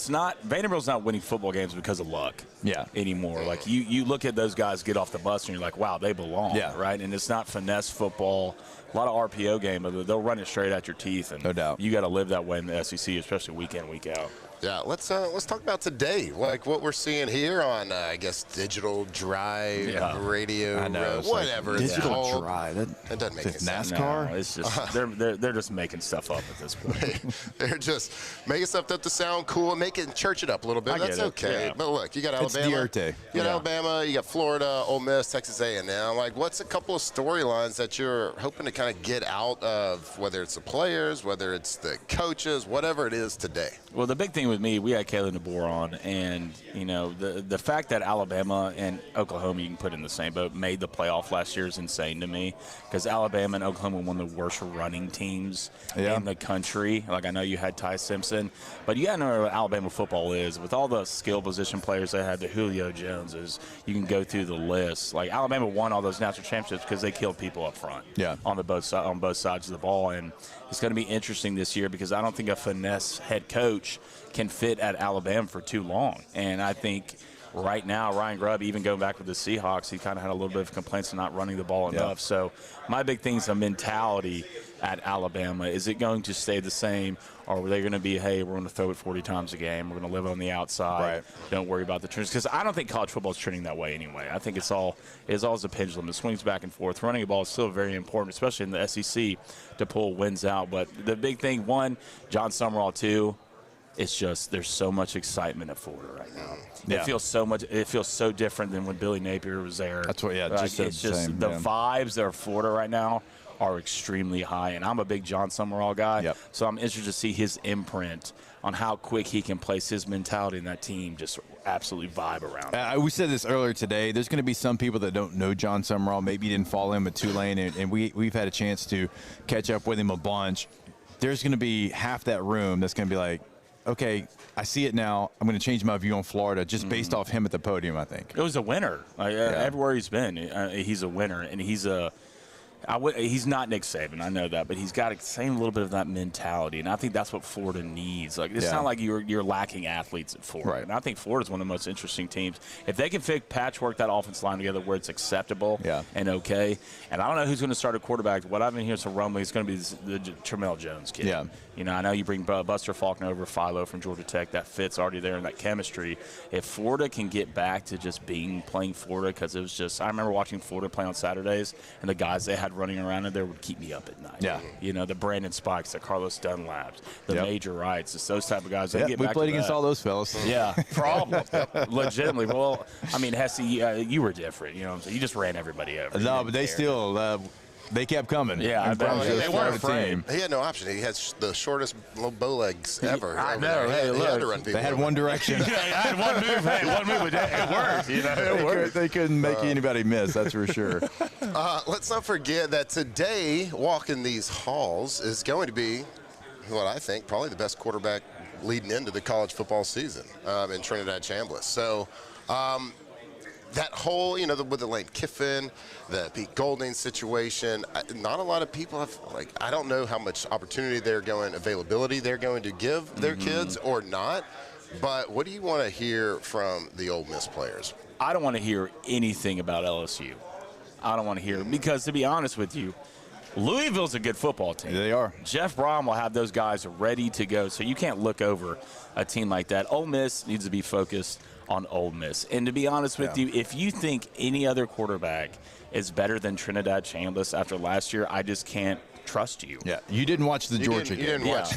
Speaker 21: not Vanderbilt's not winning football games because of luck anymore. Like you look at those guys get off the bus and you're like, wow, they belong, right? And it's not finesse football, a lot of RPO game, but they'll run it straight at your teeth, and
Speaker 2: no doubt
Speaker 21: you got to live that way in the SEC, especially week in, week out.
Speaker 1: Yeah, let's talk about today, like what we're seeing here on I guess digital drive radio, whatever.
Speaker 2: Digital drive.
Speaker 1: That doesn't make any sense.
Speaker 2: NASCAR.
Speaker 21: No, it's just they're just making stuff up at this point.
Speaker 1: They're just making stuff up to sound cool, church it up a little bit. That's okay. But look, you got Alabama, Alabama, you got Florida, Ole Miss, Texas A&M. Like, what's a couple of storylines that you're hoping to kind of get out of, whether it's the players, whether it's the coaches, whatever it is today?
Speaker 21: Well, the big thing with me, we had Kayla DeBoer on, and you know the fact that Alabama and Oklahoma, you can put in the same boat, made the playoff last year is insane to me, because Alabama and Oklahoma were one of the worst running teams in the country. Like, I know you had Ty Simpson, but you got to know what Alabama football is. With all the skill position players they had, the Julio Joneses, you can go through the list. Like, Alabama won all those national championships because they killed people up front on both sides of the ball. And it's going to be interesting this year because I don't think a finesse head coach can fit at Alabama for too long. And I think right now, Ryan Grubb, even going back with the Seahawks, he kind of had a little bit of complaints of not running the ball enough. So my big thing is the mentality at Alabama. Is it going to stay the same, or are they going to be, hey, we're going to throw it 40 times a game, we're going to live on the outside, don't worry about the trends? Because I don't think college football is trending that way anyway. I think it's always a pendulum. It swings back and forth. Running a ball is still very important, especially in the SEC, to pull wins out. But the big thing, one, John Summerall, two, it's just there's so much excitement at Florida right now. It feels so different than when Billy Napier was there.
Speaker 2: That's what,
Speaker 21: it's just the vibes that are Florida right now are extremely high, and I'm a big John Summerall guy, so I'm interested to see his imprint on how quick he can place his mentality in that team, just absolutely vibe around.
Speaker 2: We said this earlier today. There's going to be some people that don't know John Summerall. Maybe didn't follow him at Tulane, and we've had a chance to catch up with him a bunch. There's going to be half that room that's going to be like, okay, I see it now. I'm going to change my view on Florida just based off him at the podium, I think.
Speaker 21: It was a winner. Everywhere he's been, he's a winner, and he's not Nick Saban, I know that, but he's got the same little bit of that mentality, and I think that's what Florida needs. Like, it's not like you're lacking athletes at Florida, and I think Florida's one of the most interesting teams. If they can patchwork that offensive line together where it's acceptable and okay, and I don't know who's going to start a quarterback. What I've been hearing some rumbling is going to be the Tramel Jones kid.
Speaker 2: Yeah.
Speaker 21: You know, I know you bring Buster Faulkner over, Philo from Georgia Tech. That fit's already there in that chemistry. If Florida can get back to just playing Florida, because it was just, I remember watching Florida play on Saturdays, and the guys they had running around in there would keep me up at night.
Speaker 2: Yeah.
Speaker 21: You know, the Brandon Spikes, the Carlos Dunlaps, the Major Wrights, it's those type of guys. They get
Speaker 2: we
Speaker 21: back
Speaker 2: played
Speaker 21: to
Speaker 2: against
Speaker 21: that.
Speaker 2: all those fellas.
Speaker 21: Yeah, problem. Legitimately. Well, I mean, Hesse, you were different. You know what I'm saying? You just ran everybody over.
Speaker 2: No, but they still they kept coming.
Speaker 21: Yeah, I bet. They weren't afraid.
Speaker 1: He had no option. He had the shortest bow legs ever.
Speaker 21: I know. Hey,
Speaker 1: he had to run people
Speaker 2: they had
Speaker 1: over.
Speaker 2: one direction.
Speaker 21: They had one move. Hey, one move, but it worked. You know, it worked.
Speaker 2: They couldn't make anybody miss, that's for sure.
Speaker 1: Let's not forget that today, walking these halls is going to be what I think probably the best quarterback leading into the college football season in Trinidad Chambliss. So that whole, you know, with the Lane Kiffin, the Pete Golding situation, not a lot of people have, like, I don't know how much availability they're going to give their kids or not, but what do you want to hear from the Ole Miss players?
Speaker 21: I don't want to hear anything about LSU. I don't want to hear, because to be honest with you, Louisville's a good football team.
Speaker 2: They are.
Speaker 21: Jeff Brom will have those guys ready to go, so you can't look over a team like that. Ole Miss needs to be focused on Ole Miss. And to be honest with you, if you think any other quarterback is better than Trinidad Chambliss after last year, I just can't trust you.
Speaker 2: Yeah, you didn't watch the Georgia game.
Speaker 1: You didn't watch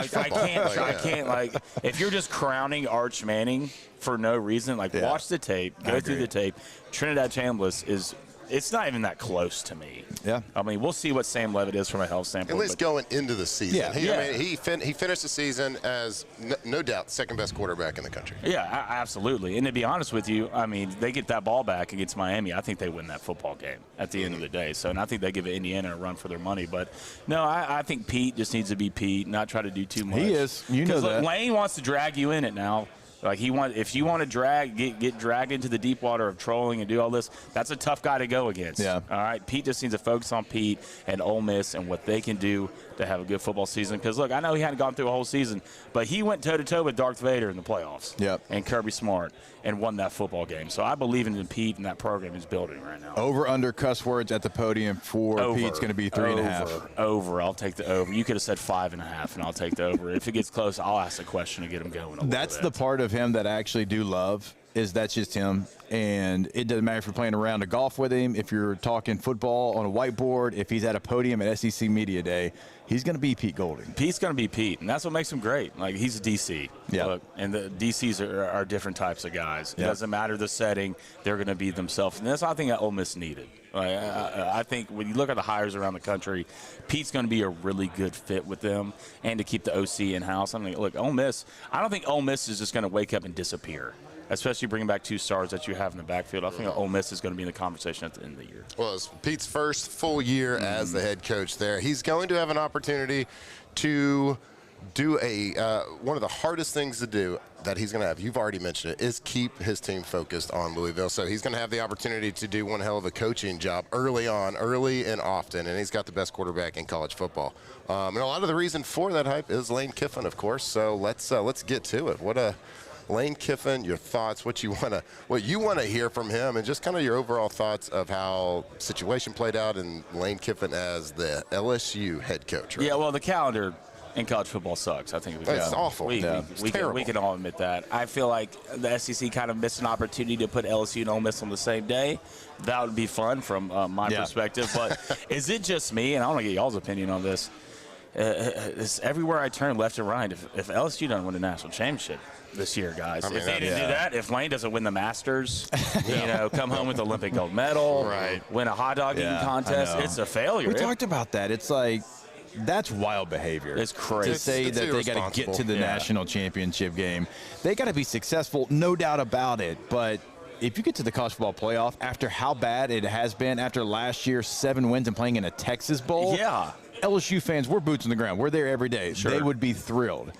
Speaker 1: football.
Speaker 21: I can't, like, if you're just crowning Arch Manning for no reason, like, watch the tape, go through the tape. Trinidad Chambliss it's not even that close to me.
Speaker 2: Yeah.
Speaker 21: I mean, we'll see what Sam Levitt is from a health standpoint.
Speaker 1: At least going into the season.
Speaker 21: Yeah.
Speaker 1: I mean, he finished the season as, no doubt, second best quarterback in the country.
Speaker 21: Yeah, absolutely. And to be honest with you, I mean, they get that ball back against Miami. I think they win that football game at the end of the day. So, and I think they give Indiana a run for their money. But, no, I think Pete just needs to be Pete, not try to do too much.
Speaker 2: He is. You know that.
Speaker 21: Lane wants to drag you in it now. Like, if you want to get dragged into the deep water of trolling and do all this, that's a tough guy to go against.
Speaker 2: Yeah.
Speaker 21: All right. Pete just needs to focus on Pete and Ole Miss and what they can do to have a good football season. Because, look, I know he hadn't gone through a whole season, but he went toe-to-toe with Darth Vader in the playoffs.
Speaker 2: Yep.
Speaker 21: And Kirby Smart and won that football game. So I believe in Pete and that program he's building right now.
Speaker 2: Over under cuss words at the podium for Pete's going to be 3.5.
Speaker 21: Over. I'll take the over. You could have said 5.5, and I'll take the over. If it gets close, I'll ask a question to get him going.
Speaker 2: That's the part of him that I actually do love, is that's just him. And it doesn't matter if you're playing a round of golf with him, if you're talking football on a whiteboard, if he's at a podium at SEC Media Day, he's going to be Pete Golding.
Speaker 21: Pete's going to be Pete, and that's what makes him great. Like, he's a DC.
Speaker 2: Yeah.
Speaker 21: Look, and the DCs are different types of guys. It doesn't matter the setting. They're going to be themselves. And that's what I think that Ole Miss needed. I think when you look at the hires around the country, Pete's going to be a really good fit with them, and to keep the OC in-house. I mean, look, Ole Miss, I don't think Ole Miss is just going to wake up and disappear, especially bringing back two stars that you have in the backfield. I think Ole Miss is going to be in the conversation at the end of the year.
Speaker 1: Well, it's Pete's first full year as the head coach there. He's going to have an opportunity to do one of the hardest things to do that he's going to have, you've already mentioned it, is keep his team focused on Louisville. So he's going to have the opportunity to do one hell of a coaching job early and often, and he's got the best quarterback in college football. And a lot of the reason for that hype is Lane Kiffin, of course. So let's get to it. What a Lane Kiffin, your thoughts, what you want to hear from him, and just kind of your overall thoughts of how situation played out and Lane Kiffin as the LSU head coach. Right?
Speaker 21: Yeah, well, the calendar in college football sucks. I think
Speaker 1: it's awful.
Speaker 21: We can all admit that. I feel like the SEC kind of missed an opportunity to put LSU and Ole Miss on the same day. That would be fun from my perspective. But is it just me? And I want to get y'all's opinion on this. It's everywhere I turn, left and right. If LSU doesn't win the national championship this year, guys, if they didn't do that, if Lane doesn't win the Masters, come home with the Olympic gold medal, win a hot dog eating contest, it's a failure.
Speaker 2: We talked about that. It's like, that's wild behavior.
Speaker 21: It's crazy.
Speaker 2: To say that they got to get to the national championship game. They got to be successful, no doubt about it. But if you get to the college football playoff, after how bad it has been, after last year's 7 wins and playing in a Texas Bowl, LSU fans, we're boots on the ground. We're there every day. Sure. They would be thrilled.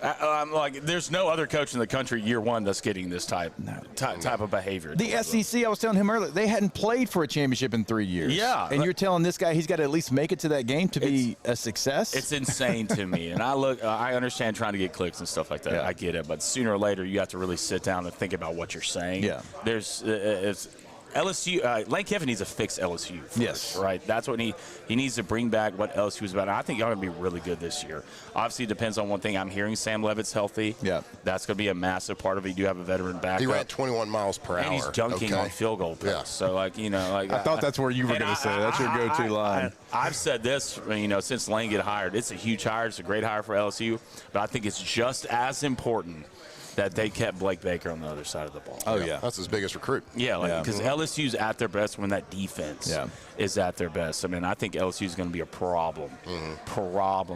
Speaker 21: There's no other coach in the country year one that's getting this type of behavior.
Speaker 2: The SEC, I was telling him earlier, they hadn't played for a championship in 3 years.
Speaker 21: Yeah.
Speaker 2: And you're telling this guy he's got to at least make it to that game to be a success?
Speaker 21: It's insane to me. And I understand trying to get clicks and stuff like that. I get it. But sooner or later, you have to really sit down and think about what you're saying.
Speaker 2: Yeah.
Speaker 21: It's LSU, Lane Kiffin needs to fix LSU first,
Speaker 2: yes.
Speaker 21: Right? That's what he needs to bring back what LSU was about. And I think y'all are going to be really good this year. Obviously, it depends on one thing. I'm hearing Sam Levitt's healthy. Yeah. That's going to be a massive part of it. You do have a veteran backup.
Speaker 1: He ran 21 miles per hour.
Speaker 21: And he's dunking on field goal posts.
Speaker 1: Yeah.
Speaker 21: So, I
Speaker 2: thought that's where you were going to say. That's your go-to line.
Speaker 21: I've said this, since Lane got hired. It's a huge hire. It's a great hire for LSU. But I think it's just as important that they kept Blake Baker on the other side of the ball.
Speaker 2: Oh, yeah.
Speaker 1: That's his biggest recruit.
Speaker 21: Yeah, because LSU's at their best when that defense is at their best. I mean, I think LSU's going to be a problem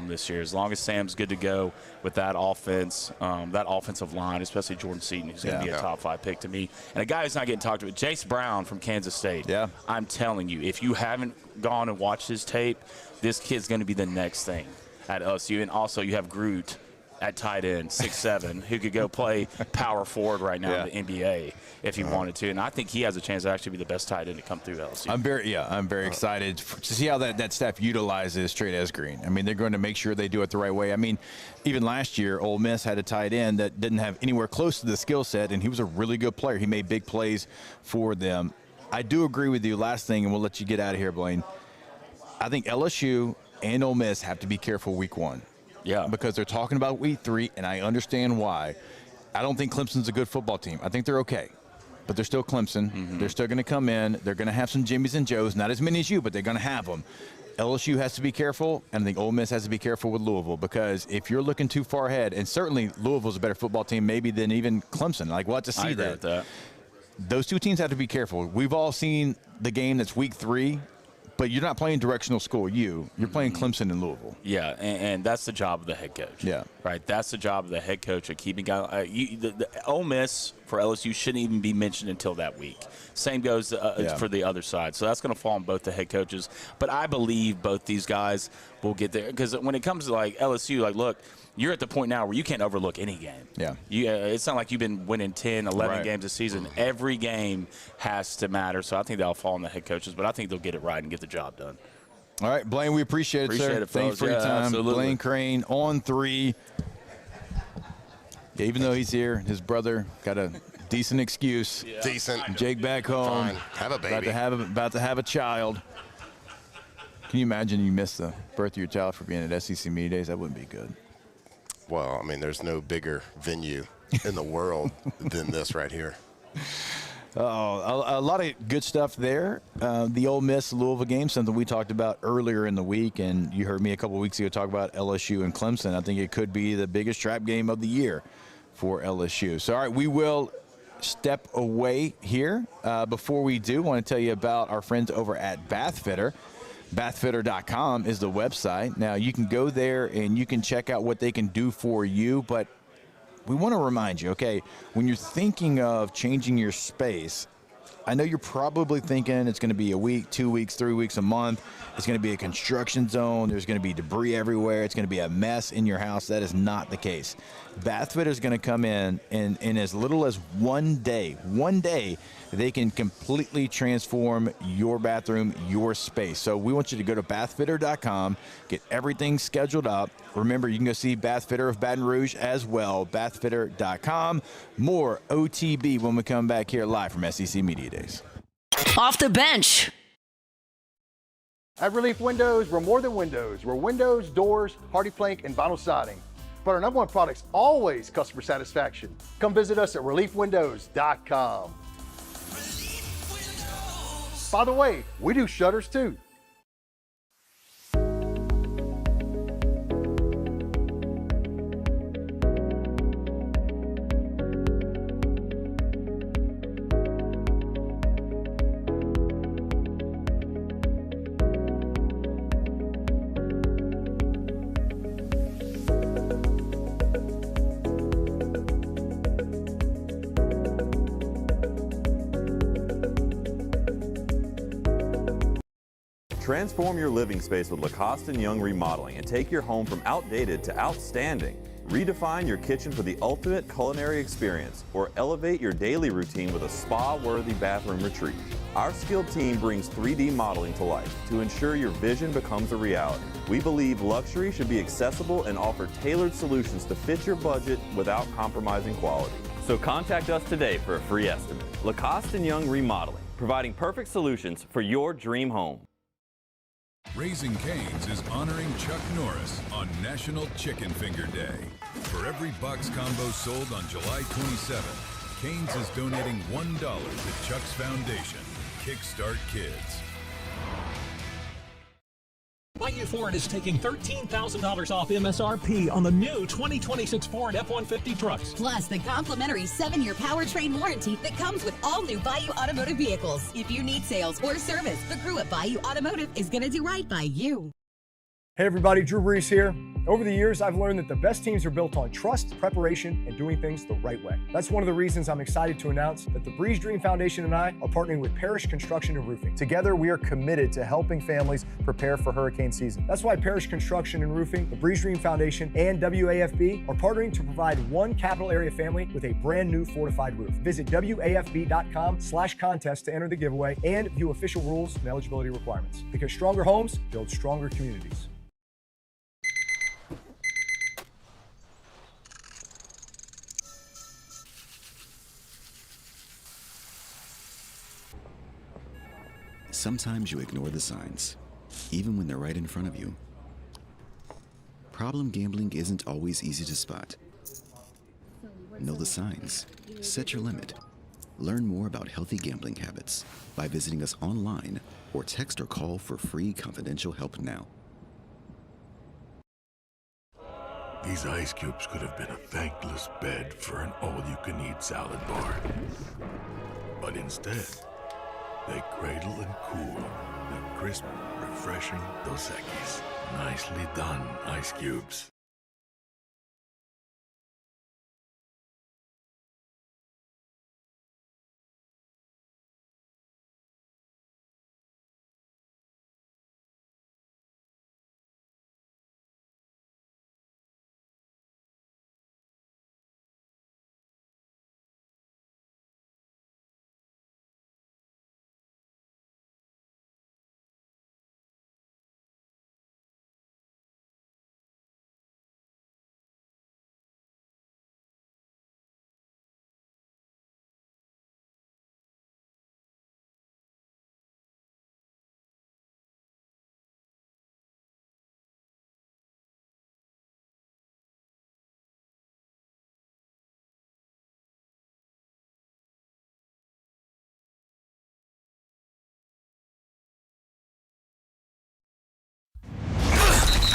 Speaker 21: this year. As long as Sam's good to go with that offense, that offensive line, especially Jordan Seaton, who's going to be a top 5 pick to me. And a guy who's not getting talked about, Jace Brown from Kansas State. Yeah. I'm telling you, if you haven't gone and watched his tape, this kid's going to be the next thing at LSU. And also you have Groot at tight end, 6'7", who could go play power forward right now in the NBA if he wanted to. And I think he has a chance to actually be the best tight end to come through LSU.
Speaker 2: I'm very excited to see how that staff utilizes Trey Green. I mean, they're going to make sure they do it the right way. I mean, even last year, Ole Miss had a tight end that didn't have anywhere close to the skill set, and he was a really good player. He made big plays for them. I do agree with you. Last thing, and we'll let you get out of here, Blaine. I think LSU and Ole Miss have to be careful week 1.
Speaker 21: Yeah.
Speaker 2: Because they're talking about week 3, and I understand why. I don't think Clemson's a good football team. I think they're okay. But they're still Clemson. Mm-hmm. They're still going to come in. They're going to have some Jimmies and Joes. Not as many as you, but they're going to have them. LSU has to be careful, and I think Ole Miss has to be careful with Louisville, because if you're looking too far ahead, and certainly Louisville's a better football team maybe than even Clemson. Like, we'll have to see
Speaker 21: I agree with that.
Speaker 2: Those two teams have to be careful. We've all seen the game that's week 3. But you're not playing directional school. You're playing Clemson and Louisville.
Speaker 21: Yeah, and that's the job of the head coach.
Speaker 2: Yeah.
Speaker 21: Right, that's the job of the head coach of keeping guys. The Ole Miss for LSU shouldn't even be mentioned until that week. Same goes for the other side. So that's going to fall on both the head coaches. But I believe both these guys will get there. Because when it comes to, LSU, look, you're at the point now where you can't overlook any game.
Speaker 2: Yeah.
Speaker 21: It's not like you've been winning 10, 11 games this season. Every game has to matter. So I think that'll fall on the head coaches. But I think they'll get it right and get the job done.
Speaker 2: All right, Blaine, we appreciate it, sir. Thanks for your time.
Speaker 21: Absolutely.
Speaker 2: Blaine Crane on 3. Yeah, even though he's here, his brother got a decent excuse.
Speaker 1: Yeah. Decent.
Speaker 2: Jake back home.
Speaker 1: Fine. Have a baby.
Speaker 2: About to have a child. Can you imagine you missed the birth of your child for being at SEC Media Days? That wouldn't be good.
Speaker 1: Well, I mean, there's no bigger venue in the world than this right here.
Speaker 2: A lot of good stuff there. The Ole Miss Louisville game, something we talked about earlier in the week, and you heard me a couple weeks ago talk about LSU and Clemson. I think it could be the biggest trap game of the year for LSU. So, all right, we will step away here. Before we do, I want to tell you about our friends over at Bathfitter. Bathfitter.com is the website. Now, you can go there and you can check out what they can do for you, but we want to remind you, okay, when you're thinking of changing your space, I know you're probably thinking it's going to be a week, 2 weeks, 3 weeks, a month. It's going to be a construction zone. There's going to be debris everywhere. It's going to be a mess in your house. That is not the case. Bath Fitter is going to come in as little as 1 day. 1 day, they can completely transform your bathroom, your space. So we want you to go to bathfitter.com, get everything scheduled up. Remember, you can go see Bath Fitter of Baton Rouge as well, bathfitter.com. More OTB when we come back here live from SEC Media Days.
Speaker 4: Off the bench.
Speaker 8: At Relief Windows, we're more than windows. We're windows, doors, hardy plank, and vinyl siding. But our #1 product's always customer satisfaction. Come visit us at reliefwindows.com. By the way, we do shutters too.
Speaker 3: Transform your living space with Lacoste & Young Remodeling and take your home from outdated to outstanding. Redefine your kitchen for the ultimate culinary experience or elevate your daily routine with a spa-worthy bathroom retreat. Our skilled team brings 3D modeling to life to ensure your vision becomes a reality. We believe luxury should be accessible and offer tailored solutions to fit your budget without compromising quality. So contact us today for a free estimate. Lacoste & Young Remodeling, providing perfect solutions for your dream home.
Speaker 22: Raising Cane's is honoring Chuck Norris on National Chicken Finger Day. For every box combo sold on July 27th, Cane's is donating $1 to Chuck's Foundation, Kickstart Kids.
Speaker 14: Bayou Ford is taking $13,000 off MSRP on the new 2026 Ford F-150 trucks.
Speaker 13: Plus the complimentary 7-year powertrain warranty that comes with all new Bayou Automotive vehicles. If you need sales or service, the crew at Bayou Automotive is going to do right by you.
Speaker 8: Hey everybody, Drew Brees here. Over the years, I've learned that the best teams are built on trust, preparation, and doing things the right way. That's one of the reasons I'm excited to announce that the Breeze Dream Foundation and I are partnering with Parish Construction and Roofing. Together, we are committed to helping families prepare for hurricane season. That's why Parish Construction and Roofing, the Breeze Dream Foundation, and WAFB are partnering to provide one capital area family with a brand new fortified roof. Visit WAFB.com/contest to enter the giveaway and view official rules and eligibility requirements. Because stronger homes build stronger communities.
Speaker 23: Sometimes you ignore the signs, even when they're right in front of you. Problem gambling isn't always easy to spot. Know the signs. Set your limit. Learn more about healthy gambling habits by visiting us online or text or call for free confidential help now.
Speaker 24: These ice cubes could have been a thankless bed for an all-you-can-eat salad bar. But instead, they cradle and cool the crisp, refreshing Dos Equis. Nicely done, ice cubes.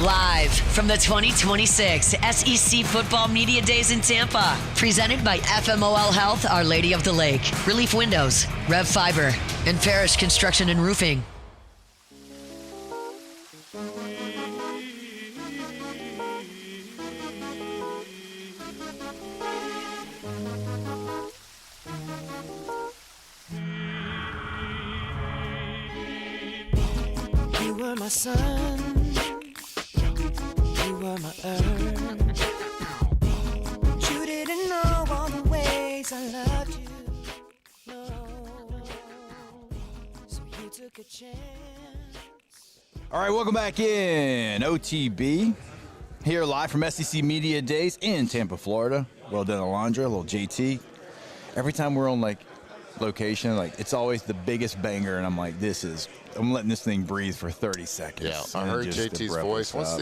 Speaker 4: Live from the 2026 SEC Football Media Days in Tampa. Presented by FMOL Health, Our Lady of the Lake, Relief Windows, Rev Fiber, and Parish Construction and Roofing.
Speaker 5: sun, you were my earth. But you didn't know all the ways I loved you. No, so you took a chance.
Speaker 2: All right, welcome back in. OTB here live from SEC Media Days in Tampa, Florida. Well done, Alondra, a little JT. Every time we're on, like, location, like, it's always the biggest banger, and I'm like, I'm letting this thing breathe for 30 seconds.
Speaker 1: Yeah, I heard JT's voice. What's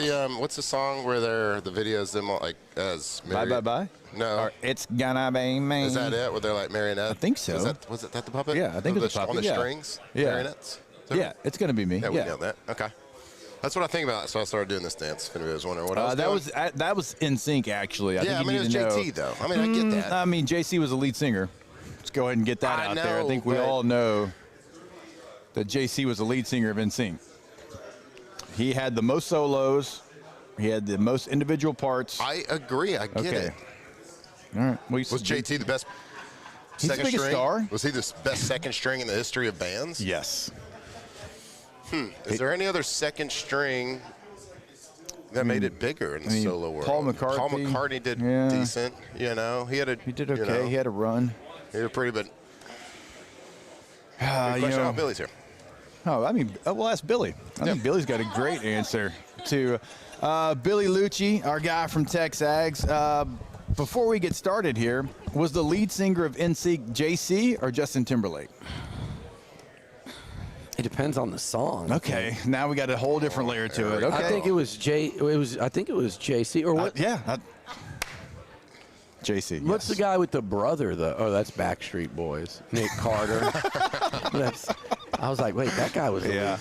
Speaker 1: the song where the videos them like as
Speaker 2: Bye?
Speaker 1: No,
Speaker 2: or It's Gonna Be Me.
Speaker 1: Is that it? Where they're like marionettes?
Speaker 2: I think so.
Speaker 1: Was it that the puppet?
Speaker 2: Yeah, I think it's the puppet.
Speaker 1: On the strings, marionettes.
Speaker 2: Yeah, It's Gonna Be Me.
Speaker 1: Yeah, we know that. Okay. That's what I think about. So I started doing this dance. If anybody was wondering what I was doing.
Speaker 2: That was in sync, actually.
Speaker 1: It was JT though. I mean, I get that.
Speaker 2: I mean, JC was the lead singer. Let's go ahead and get that out there. I think we all know that JC was the lead singer of NSYNC. He had the most solos. He had the most individual parts.
Speaker 1: I agree. I get it.
Speaker 2: All right.
Speaker 1: Was JT the best second string?
Speaker 2: Star.
Speaker 1: Was he the best second string in the history of bands?
Speaker 2: Yes.
Speaker 1: Is there any other second string that made it bigger in the solo world?
Speaker 2: Paul McCartney
Speaker 1: did decent. You know, he did
Speaker 2: okay. He had a run.
Speaker 1: He did pretty good. Question, Billy's here.
Speaker 2: We'll ask Billy. I think Billy's got a great answer to Billy Lucci, our guy from Texags. Before we get started here, was the lead singer of NSYNC JC or Justin Timberlake?
Speaker 6: It depends on the song.
Speaker 2: Okay, now we got a whole different layer to it. Okay,
Speaker 6: I think it was JC or what?
Speaker 2: JC.
Speaker 6: What's the guy with the brother though? Oh, that's Backstreet Boys. Nick Carter. I was like, wait, that guy was.
Speaker 2: Yeah.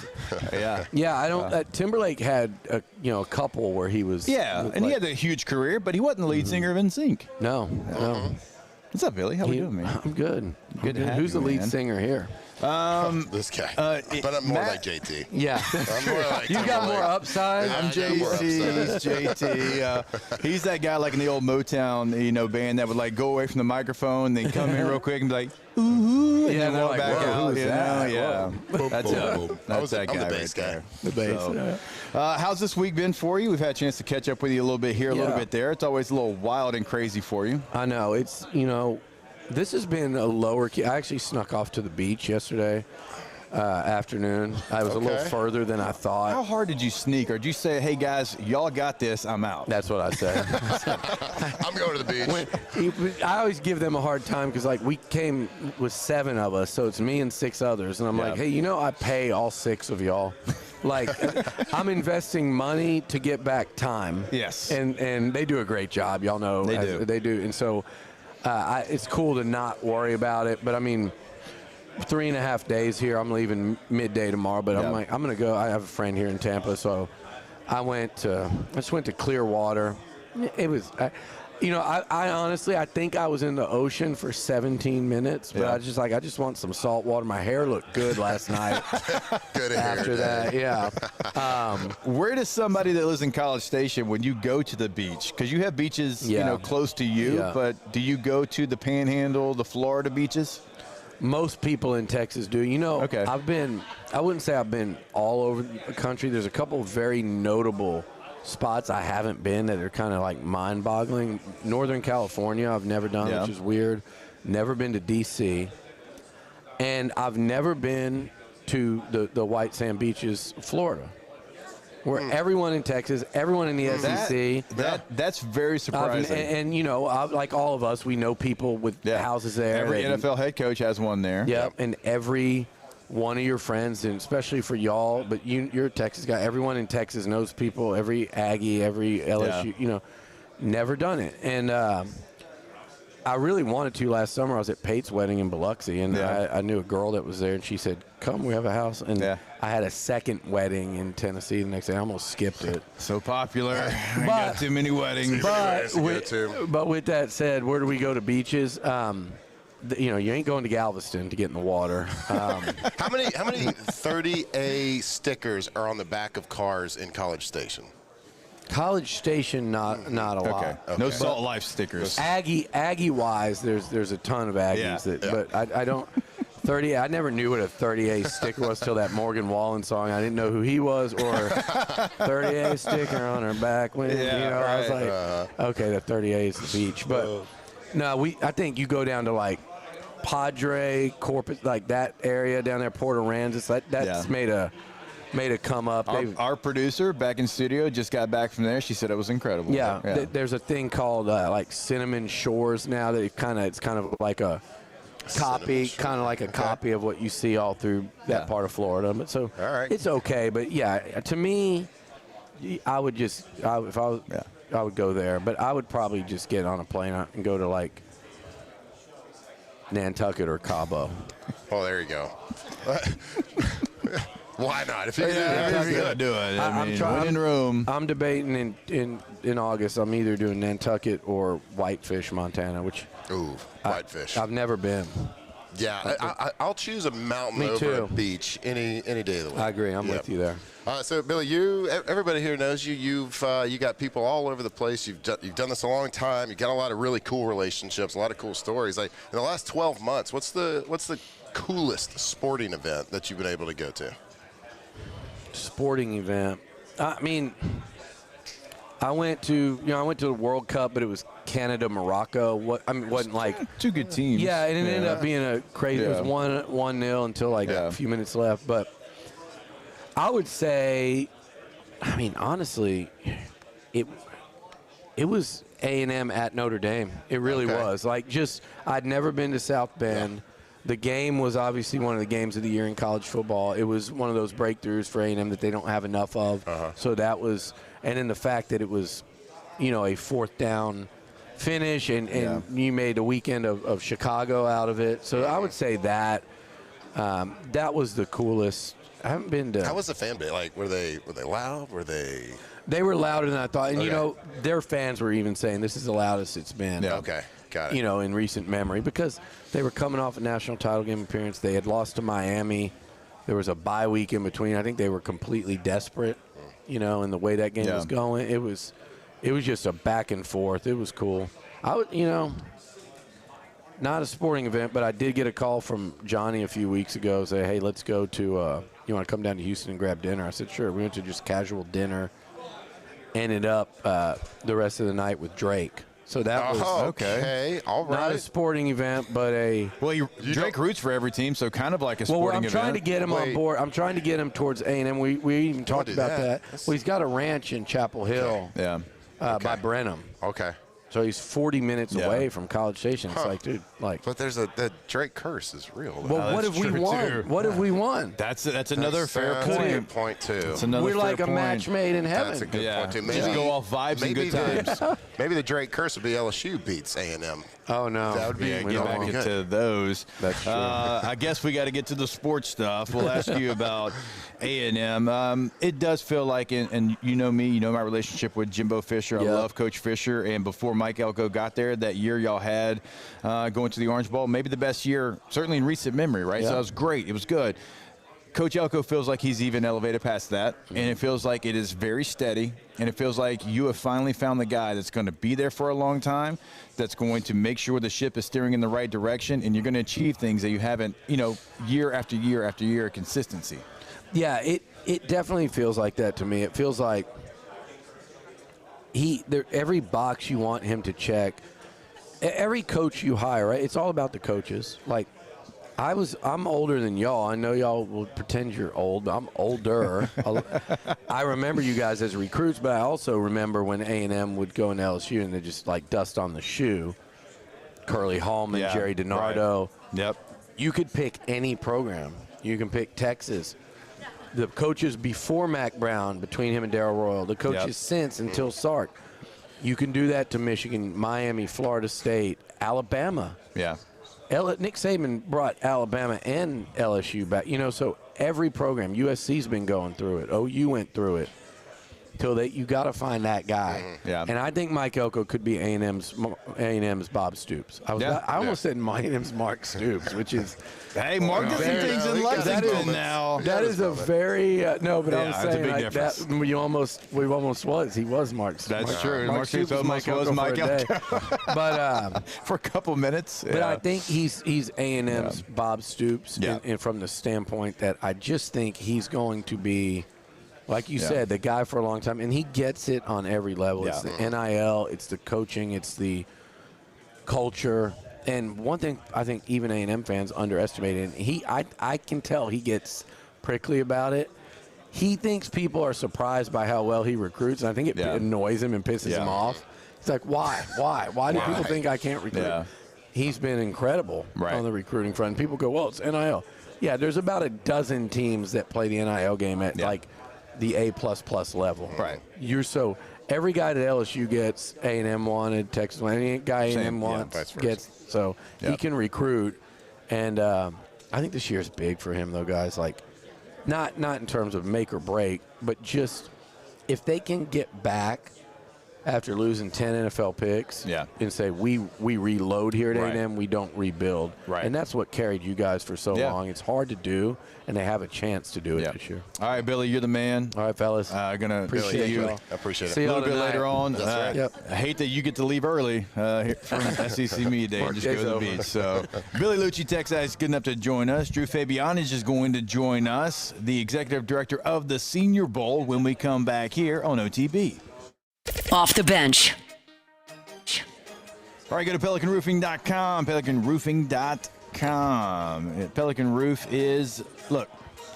Speaker 6: I don't. Timberlake had a couple where he was.
Speaker 2: Yeah, and he had a huge career, but he wasn't the lead singer of NSYNC.
Speaker 6: No.
Speaker 2: What's up, Billy? How we doing, man?
Speaker 6: I'm good.
Speaker 2: Good to have
Speaker 6: Who's
Speaker 2: you,
Speaker 6: the lead
Speaker 2: man.
Speaker 6: singer here?
Speaker 1: This guy. But I'm more like JT.
Speaker 6: Yeah.
Speaker 1: I'm more like
Speaker 6: you got more upside.
Speaker 2: I'm JC. He's JT. He's that guy like in the old Motown, band that would like go away from the microphone, then come in real quick and be like, ooh, and then walk
Speaker 6: like,
Speaker 2: back out.
Speaker 6: Who's that?
Speaker 2: Yeah. That's that guy.
Speaker 1: I'm the bass guy.
Speaker 6: The bass.
Speaker 2: How's this week been for you? We've had a chance to catch up with you a little bit here, a little bit there. It's always a little wild and crazy for you.
Speaker 6: I know. It's, this has been a lower key. I actually snuck off to the beach yesterday afternoon. I was a little further than I thought.
Speaker 2: How hard did you sneak? Or did you say, hey, guys, y'all got this, I'm out?
Speaker 6: That's what I said.
Speaker 1: I'm going to the beach.
Speaker 6: I always give them a hard time because, like, we came with 7 of us, so it's me and 6 others. And I'm like, hey, I pay all 6 of y'all. Like, I'm investing money to get back time.
Speaker 2: Yes.
Speaker 6: And they do a great job. Y'all know. They do. And so it's cool to not worry about it. But, 3.5 days here. I'm leaving midday tomorrow, but I'm like, I'm going to go. I have a friend here in Tampa, so I just went to Clearwater. It was, I honestly, I think I was in the ocean for 17 minutes, but I just want some salt water. My hair looked good last night.
Speaker 1: Good
Speaker 6: after that, yeah.
Speaker 2: Where does somebody that lives in College Station, when you go to the beach, because you have beaches, close to you, but do you go to the Panhandle, the Florida beaches?
Speaker 6: Most people in Texas do. I wouldn't say I've been all over the country. There's a couple of very notable spots I haven't been that are kind of like mind-boggling. Northern California, I've never done, which is weird. Never been to D.C. And I've never been to the White Sand Beaches, Florida, where everyone in Texas, everyone in the SEC.
Speaker 2: That's very surprising.
Speaker 6: And like all of us, we know people with houses there.
Speaker 2: Every NFL head coach has one there.
Speaker 6: Yep, and every one of your friends, and especially for y'all, but you're a Texas guy. Everyone in Texas knows people. Every Aggie, every LSU, never done it. And I really wanted to last summer. I was at Pate's wedding in Biloxi, and I knew a girl that was there, and she said, come, we have a house. And I had a second wedding in Tennessee the next day. I almost skipped it.
Speaker 2: So popular. I got too many weddings.
Speaker 6: But with that said, where do we go to beaches? You ain't going to Galveston to get in the water.
Speaker 1: How many 30A stickers are on the back of cars in College Station?
Speaker 6: College Station, not a lot.
Speaker 2: Okay. No Salt Life stickers.
Speaker 6: Aggie wise, there's a ton of Aggies but I don't. 30. I never knew what a 30A sticker was till that Morgan Wallen song. I didn't know who he was, or 30A sticker on her back. When, I was like, okay, the 30A is the beach. But no, I think you go down to like Padre, Corpus, like that area down there, Port Aransas. That's made a come up.
Speaker 2: Our producer back in studio just got back from there. She said it was incredible.
Speaker 6: Yeah. There's a thing called like Cinnamon Shores now that it's kind of like a copy, copy of what you see all through that part of Florida. But so it's okay. But yeah, to me, I would go there. But I would probably just get on a plane and go to like Nantucket or Cabo.
Speaker 1: Oh, there you go. Why not? If you're
Speaker 2: gonna do it,
Speaker 6: I'm trying in Rome. I'm debating in August. I'm either doing Nantucket or Whitefish, Montana.
Speaker 1: Whitefish.
Speaker 6: I've never been.
Speaker 1: Yeah, I'll choose a mountain over a beach any day of the week.
Speaker 6: I agree. I'm with you there.
Speaker 1: So Billy, everybody here knows you. You got people all over the place. You've done this a long time. You've got a lot of really cool relationships, a lot of cool stories. Like in the last 12 months, what's the coolest sporting event that you've been able to go to?
Speaker 6: Sporting event. I mean, I went to the World Cup, but it was Canada, Morocco. It wasn't like
Speaker 2: two good teams.
Speaker 6: Yeah, and it ended up being a crazy. It was 1-0 until like a few minutes left. But I would say, I mean, honestly, it was A&M at Notre Dame. It really was. Like, I'd never been to South Bend. Yeah. The game was obviously one of the games of the year in college football. It was one of those breakthroughs for A&M that they don't have enough of. So that was, and then the fact that it was, a fourth down finish, and you made a weekend of Chicago out of it. So I would say that was the coolest. I haven't been to.
Speaker 1: How was the fan base? Like, were they loud? Were they?
Speaker 6: They were louder than I thought, and their fans were even saying this is the loudest it's been.
Speaker 1: Yeah. Okay. Got it.
Speaker 6: In recent memory, because they were coming off a national title game appearance. They had lost to Miami. There was a bye week in between. I think they were completely desperate, in the way that game was going. It was just a back and forth. It was cool. I would, not a sporting event, but I did get a call from Johnny a few weeks ago. Say, hey, let's go to. You want to come down to Houston and grab dinner? I said, sure. We went to just casual dinner. Ended up the rest of the night with Drake. So that was
Speaker 1: okay. All right.
Speaker 6: Not a sporting event, but
Speaker 2: Drake roots for every team, so kind of like a sporting event.
Speaker 6: I'm trying to get him on board. I'm trying to get him towards A&M. We even talked about that. Well, he's got a ranch in Chapel Hill.
Speaker 2: Yeah.
Speaker 6: By Brenham.
Speaker 1: Okay.
Speaker 6: So he's 40 minutes away from College Station. It's like, dude, like.
Speaker 1: But there's the Drake curse is real.
Speaker 6: Well, what have we won? What have we won?
Speaker 2: That's another fair point.
Speaker 1: That's a good point too.
Speaker 6: We're like a match made in heaven.
Speaker 1: That's a good point too. Maybe
Speaker 2: just go off vibes and good times.
Speaker 1: Maybe the Drake curse would be LSU beats A&M.
Speaker 6: Oh no,
Speaker 1: that would be
Speaker 2: get back into those.
Speaker 6: That's true.
Speaker 2: I guess we got to get to the sports stuff. We'll ask you about A&M. It does feel like, and you know me, you know my relationship with Jimbo Fisher. I love Coach Fisher, and before Mike Elko got there, that year y'all had going to the Orange Bowl, maybe the best year, certainly in recent memory, right? So that was great. It was good. Coach Elko feels like he's even elevated past that, and it feels like it is very steady, and it feels like you have finally found the guy that's going to be there for a long time, that's going to make sure the ship is steering in the right direction, and you're going to achieve things that you haven't, year after year after year, consistency.
Speaker 6: Yeah, it definitely feels like that to me. It feels like every box you want him to check, every coach you hire, right? It's all about the coaches. Like, I'm older than y'all. I know y'all will pretend you're old, but I'm older. I remember you guys as recruits, but I also remember when A&M would go into LSU and they just like dust on the shoe. Curly Hallman, Jerry DiNardo.
Speaker 2: Right. Yep.
Speaker 6: You could pick any program. You can pick Texas. The coaches before Mac Brown, between him and Darrell Royal. The coaches since until Sark. You can do that to Michigan, Miami, Florida State, Alabama.
Speaker 2: Yeah.
Speaker 6: Nick Saban brought Alabama and LSU back. So every program, USC's been going through it. OU went through it. you got to find that guy.
Speaker 2: Yeah.
Speaker 6: And I think Mike Elko could be A&M's Bob Stoops. I almost said A&M's Mark Stoops, which is
Speaker 2: hey, Mark does some things in Lexington now.
Speaker 6: That is a very no, but I'm saying
Speaker 2: a big
Speaker 6: like that. We almost was. He was Mark.
Speaker 2: That's true.
Speaker 6: Mark Stoops was Mike Elko. But
Speaker 2: for a couple minutes.
Speaker 6: But I think he's A&M's Bob Stoops, and from the standpoint that I just think he's going to be, like you said, the guy for a long time, and he gets it on every level. It's the NIL, it's the coaching, it's the culture. And one thing I think even A&M fans underestimated, I can tell he gets prickly about it. He thinks people are surprised by how well he recruits, and I think it annoys him and pisses him off. He's like, why? Why do people think I can't recruit? Yeah. He's been incredible on the recruiting front. People go, well, it's NIL. Yeah, there's about a dozen teams that play the NIL game at like the A++ level.
Speaker 2: Right.
Speaker 6: Every guy that LSU gets, A&M wanted, Texas wanted, any guy A&M wants gets. So he can recruit, and I think this year's big for him, though, guys. Like, not in terms of make or break, but just if they can get back after losing 10 NFL picks and say, we reload here at A&M, we don't rebuild.
Speaker 2: Right.
Speaker 6: And that's what carried you guys for so long. It's hard to do, and they have a chance to do it this year.
Speaker 2: All right, Billy, you're the man.
Speaker 6: All right, fellas.
Speaker 2: Gonna appreciate you.
Speaker 1: I appreciate it.
Speaker 6: See
Speaker 2: a
Speaker 6: you
Speaker 2: little bit later on.
Speaker 1: That's right.
Speaker 2: I hate that you get to leave early here from SEC Media Day and just go to the beach. So Billy Lucci, Texas, is good enough to join us. Drew Fabianich is going to join us, the executive director of the Senior Bowl, when we come back here on OTB.
Speaker 4: Off the bench.
Speaker 11: All right, go to PelicanRoofing.com, PelicanRoofing.com. Pelican Roof is, look,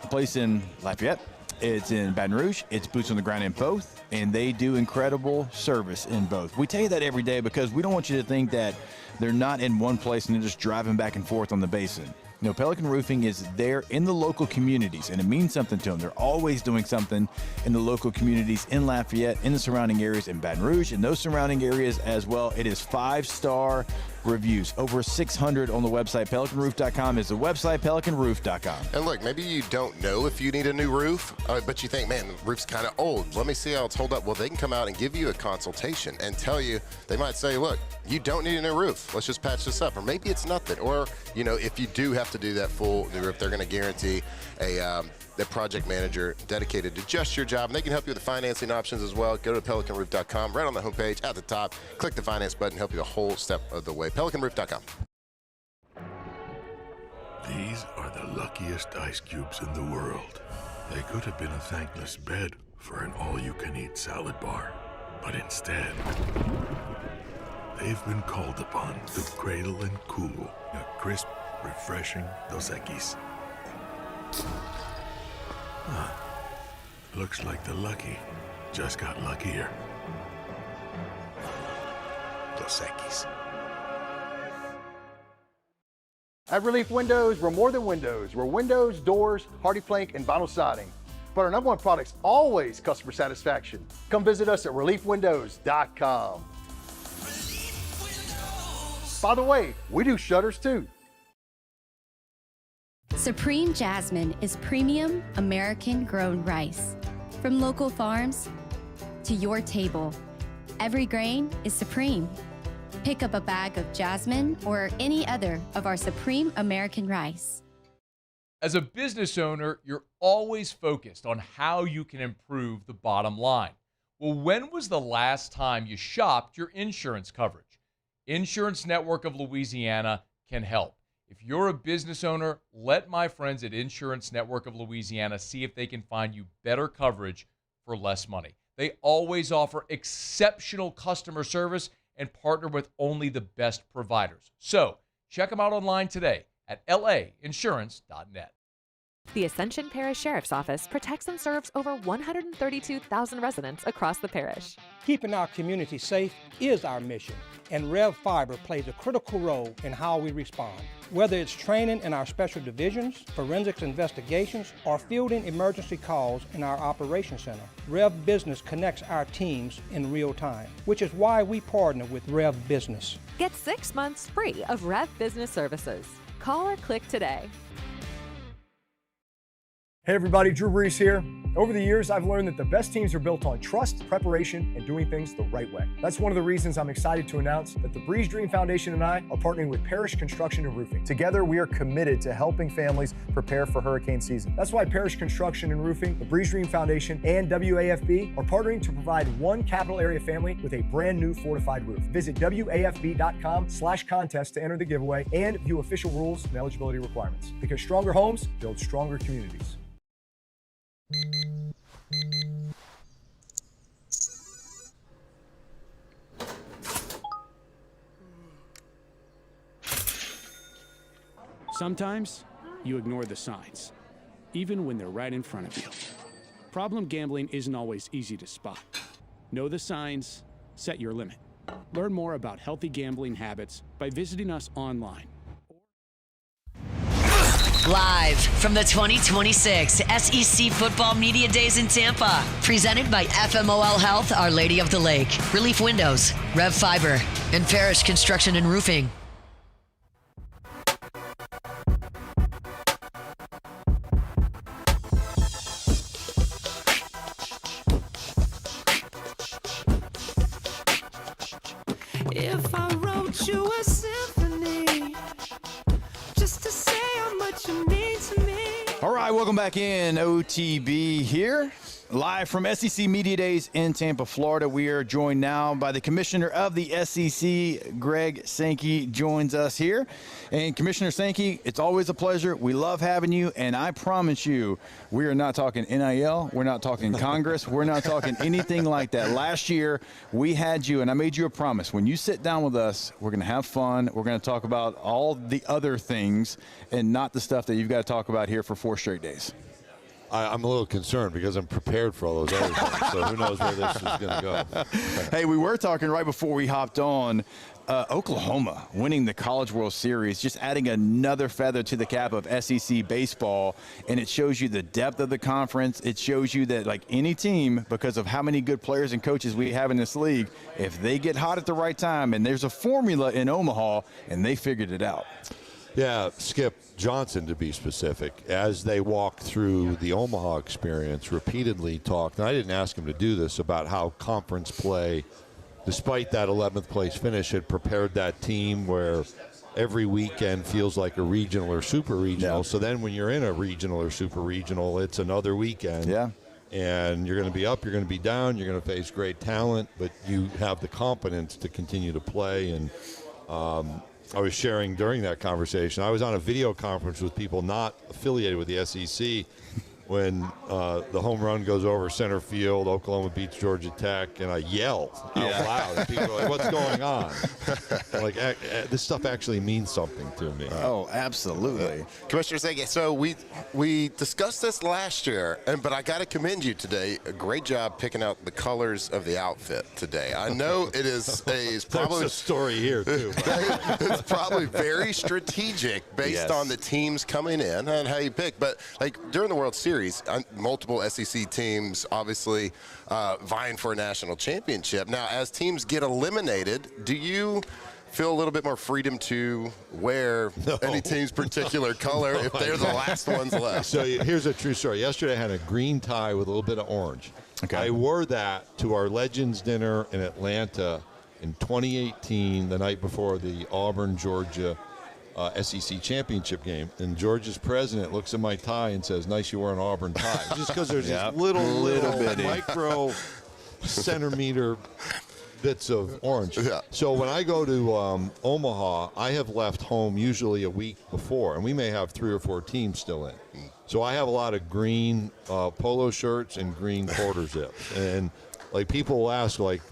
Speaker 11: a place in Lafayette. It's in Baton Rouge. It's boots on the ground in both, and they do incredible service in both. We tell you that every day because we don't want you to think that they're not in one place and they're just driving back and forth on the basin. You know, Pelican Roofing is there in the local communities, and it means something to them. They're always doing something in the local communities in Lafayette, in the surrounding areas, in Baton Rouge, in those surrounding areas as well. It is 5-star reviews, over 600 on the website. PelicanRoof.com is the website, PelicanRoof.com.
Speaker 1: And look, maybe you don't know if you need a new roof, but you think, man, the roof's kind of old. Let me see how it's hold up. Well, they can come out and give you a consultation and tell you, they might say, look, you don't need a new roof. Let's just patch this up. Or maybe it's nothing. Or, you know, if you do have to do that full new roof, they're going to guarantee a project manager dedicated to just your job. And they can help you with the financing options as well. Go to PelicanRoof.com, right on the homepage at the top. Click the finance button, help you the whole step of the way. PelicanRoof.com.
Speaker 24: These are the luckiest ice cubes in the world. They could have been a thankless bed for an all-you-can-eat salad bar. But instead, they've been called upon to cradle and cool a crisp, refreshing Dos Equis. Looks like the lucky just got luckier. Dos Equis.
Speaker 8: At Relief Windows, we're more than windows. We're windows, doors, hardy plank, and vinyl siding. But our number one product's always customer satisfaction. Come visit us at ReliefWindows.com. By the way, we do shutters too.
Speaker 7: Supreme Jasmine is premium American-grown rice. From local farms to your table, every grain is supreme. Pick up a bag of Jasmine or any other of our Supreme American rice.
Speaker 9: As a business owner, you're always focused on how you can improve the bottom line. Well, when was the last time you shopped your insurance coverage? Insurance Network of Louisiana can help. If you're a business owner, let my friends at Insurance Network of Louisiana see if they can find you better coverage for less money. They always offer exceptional customer service and partner with only the best providers. So check them out online today at lainsurance.net.
Speaker 10: The Ascension Parish Sheriff's Office protects and serves over 132,000 residents across the parish.
Speaker 12: Keeping our community safe is our mission, and Rev Fiber plays a critical role in how we respond. Whether it's training in our special divisions, forensics investigations, or fielding emergency calls in our operations center, Rev Business connects our teams in real time, which is why we partner with Rev Business.
Speaker 10: Get 6 months free of Rev Business services. Call or click today.
Speaker 8: Hey everybody, Drew Brees here. Over the years, I've learned that the best teams are built on trust, preparation, and doing things the right way. That's one of the reasons I'm excited to announce that the Breeze Dream Foundation and I are partnering with Parish Construction and Roofing. Together, we are committed to helping families prepare for hurricane season. That's why Parish Construction and Roofing, the Breeze Dream Foundation, and WAFB are partnering to provide one capital area family with a brand new fortified roof. Visit WAFB.com/contest to enter the giveaway and view official rules and eligibility requirements. Because stronger homes build stronger communities.
Speaker 15: Sometimes you ignore the signs, even when they're right in front of you. Problem gambling isn't always easy to spot. Know the signs, set your limit. Learn more about healthy gambling habits by visiting us online.
Speaker 4: Live from the 2026 SEC Football Media Days in Tampa. Presented by FMOL Health, Our Lady of the Lake, Relief Windows, Rev Fiber, and Parish Construction and Roofing.
Speaker 5: If I wrote you a symphony just to say how much you mean to me.
Speaker 2: All right, welcome back in. OTB here, live from SEC Media Days in Tampa, Florida. We are joined now by the commissioner of the SEC, Greg Sankey, joins us here. And Commissioner Sankey, it's always a pleasure. We love having you, and I promise you, we are not talking NIL, we're not talking Congress, we're not talking anything like that. Last year, we had you, and I made you a promise. When you sit down with us, we're going to have fun. We're going to talk about all the other things and not the stuff that you've got to talk about here for 4 straight days.
Speaker 16: I'm a little concerned because I'm prepared for all those other things, so who knows where this is going to go.
Speaker 2: Hey, we were talking right before we hopped on, Oklahoma winning the College World Series, just adding another feather to the cap of SEC baseball, and it shows you the depth of the conference. It shows you that, like any team, because of how many good players and coaches we have in this league, if they get hot at the right time, and there's a formula in Omaha, and they figured it out.
Speaker 16: Yeah, Skip Johnson, to be specific, as they walked through the Omaha experience, repeatedly talked, and I didn't ask him to do this, about how conference play, despite that 11th place finish, had prepared that team where every weekend feels like a regional or super regional. Yeah. So then when you're in a regional or super regional, it's another weekend.
Speaker 2: Yeah.
Speaker 16: And you're going to be up, you're going to be down, you're going to face great talent, but you have the competence to continue to play. And I was sharing during that conversation, I was on a video conference with people not affiliated with the SEC when the home run goes over center field, Oklahoma beats Georgia Tech, and I yelled out loud. And people are like, what's going on? Like, this stuff actually means something to me.
Speaker 2: Oh, absolutely.
Speaker 1: Commissioner Sankey, so we discussed this last year, but I got to commend you today. A great job picking out the colors of the outfit today. I know it is probably
Speaker 16: There's a story here, too.
Speaker 1: It's probably very strategic based on the teams coming in and how you pick. But, like, during the World Series, multiple SEC teams obviously vying for a national championship. Now, as teams get eliminated, do you feel a little bit more freedom to wear any team's particular color if they're the last ones left?
Speaker 16: So here's a true story. Yesterday I had a green tie with a little bit of orange.
Speaker 2: Okay.
Speaker 16: I wore that to our Legends dinner in Atlanta in 2018, the night before the Auburn-Georgia SEC championship game, and Georgia's president looks at my tie and says, "Nice you wear an Auburn tie," just because there's these little micro centimeter bits of orange. Yeah. So when I go to Omaha, I have left home usually a week before, and we may have 3 or 4 teams still in. So I have a lot of green polo shirts and green quarter zips, and like people will ask, like,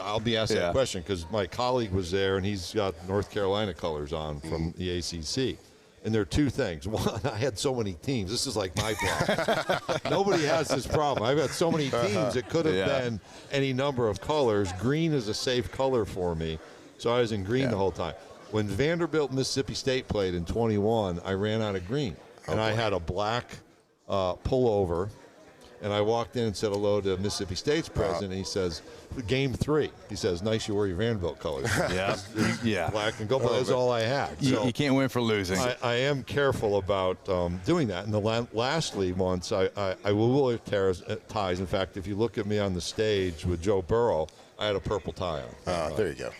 Speaker 16: I'll be asked that question because my colleague was there and he's got North Carolina colors on from the ACC. And there are 2 things. One, I had so many teams. This is like my problem. Nobody has this problem. I've got so many teams. It could have been any number of colors. Green is a safe color for me. So I was in green the whole time. When Vanderbilt, Mississippi State played in 21, I ran out of green. And I had a black pullover And I walked in and said hello to Mississippi State's president, and he says, Game 3. He says, nice you wear your Vanderbilt colors.
Speaker 2: Yeah.
Speaker 16: Black and gold, but that's all I had.
Speaker 2: You,
Speaker 16: So
Speaker 2: you can't win for losing.
Speaker 16: I am careful about doing that. And lastly, once I will tear ties. In fact, if you look at me on the stage with Joe Burrow, I had a purple tie on.
Speaker 1: There you go.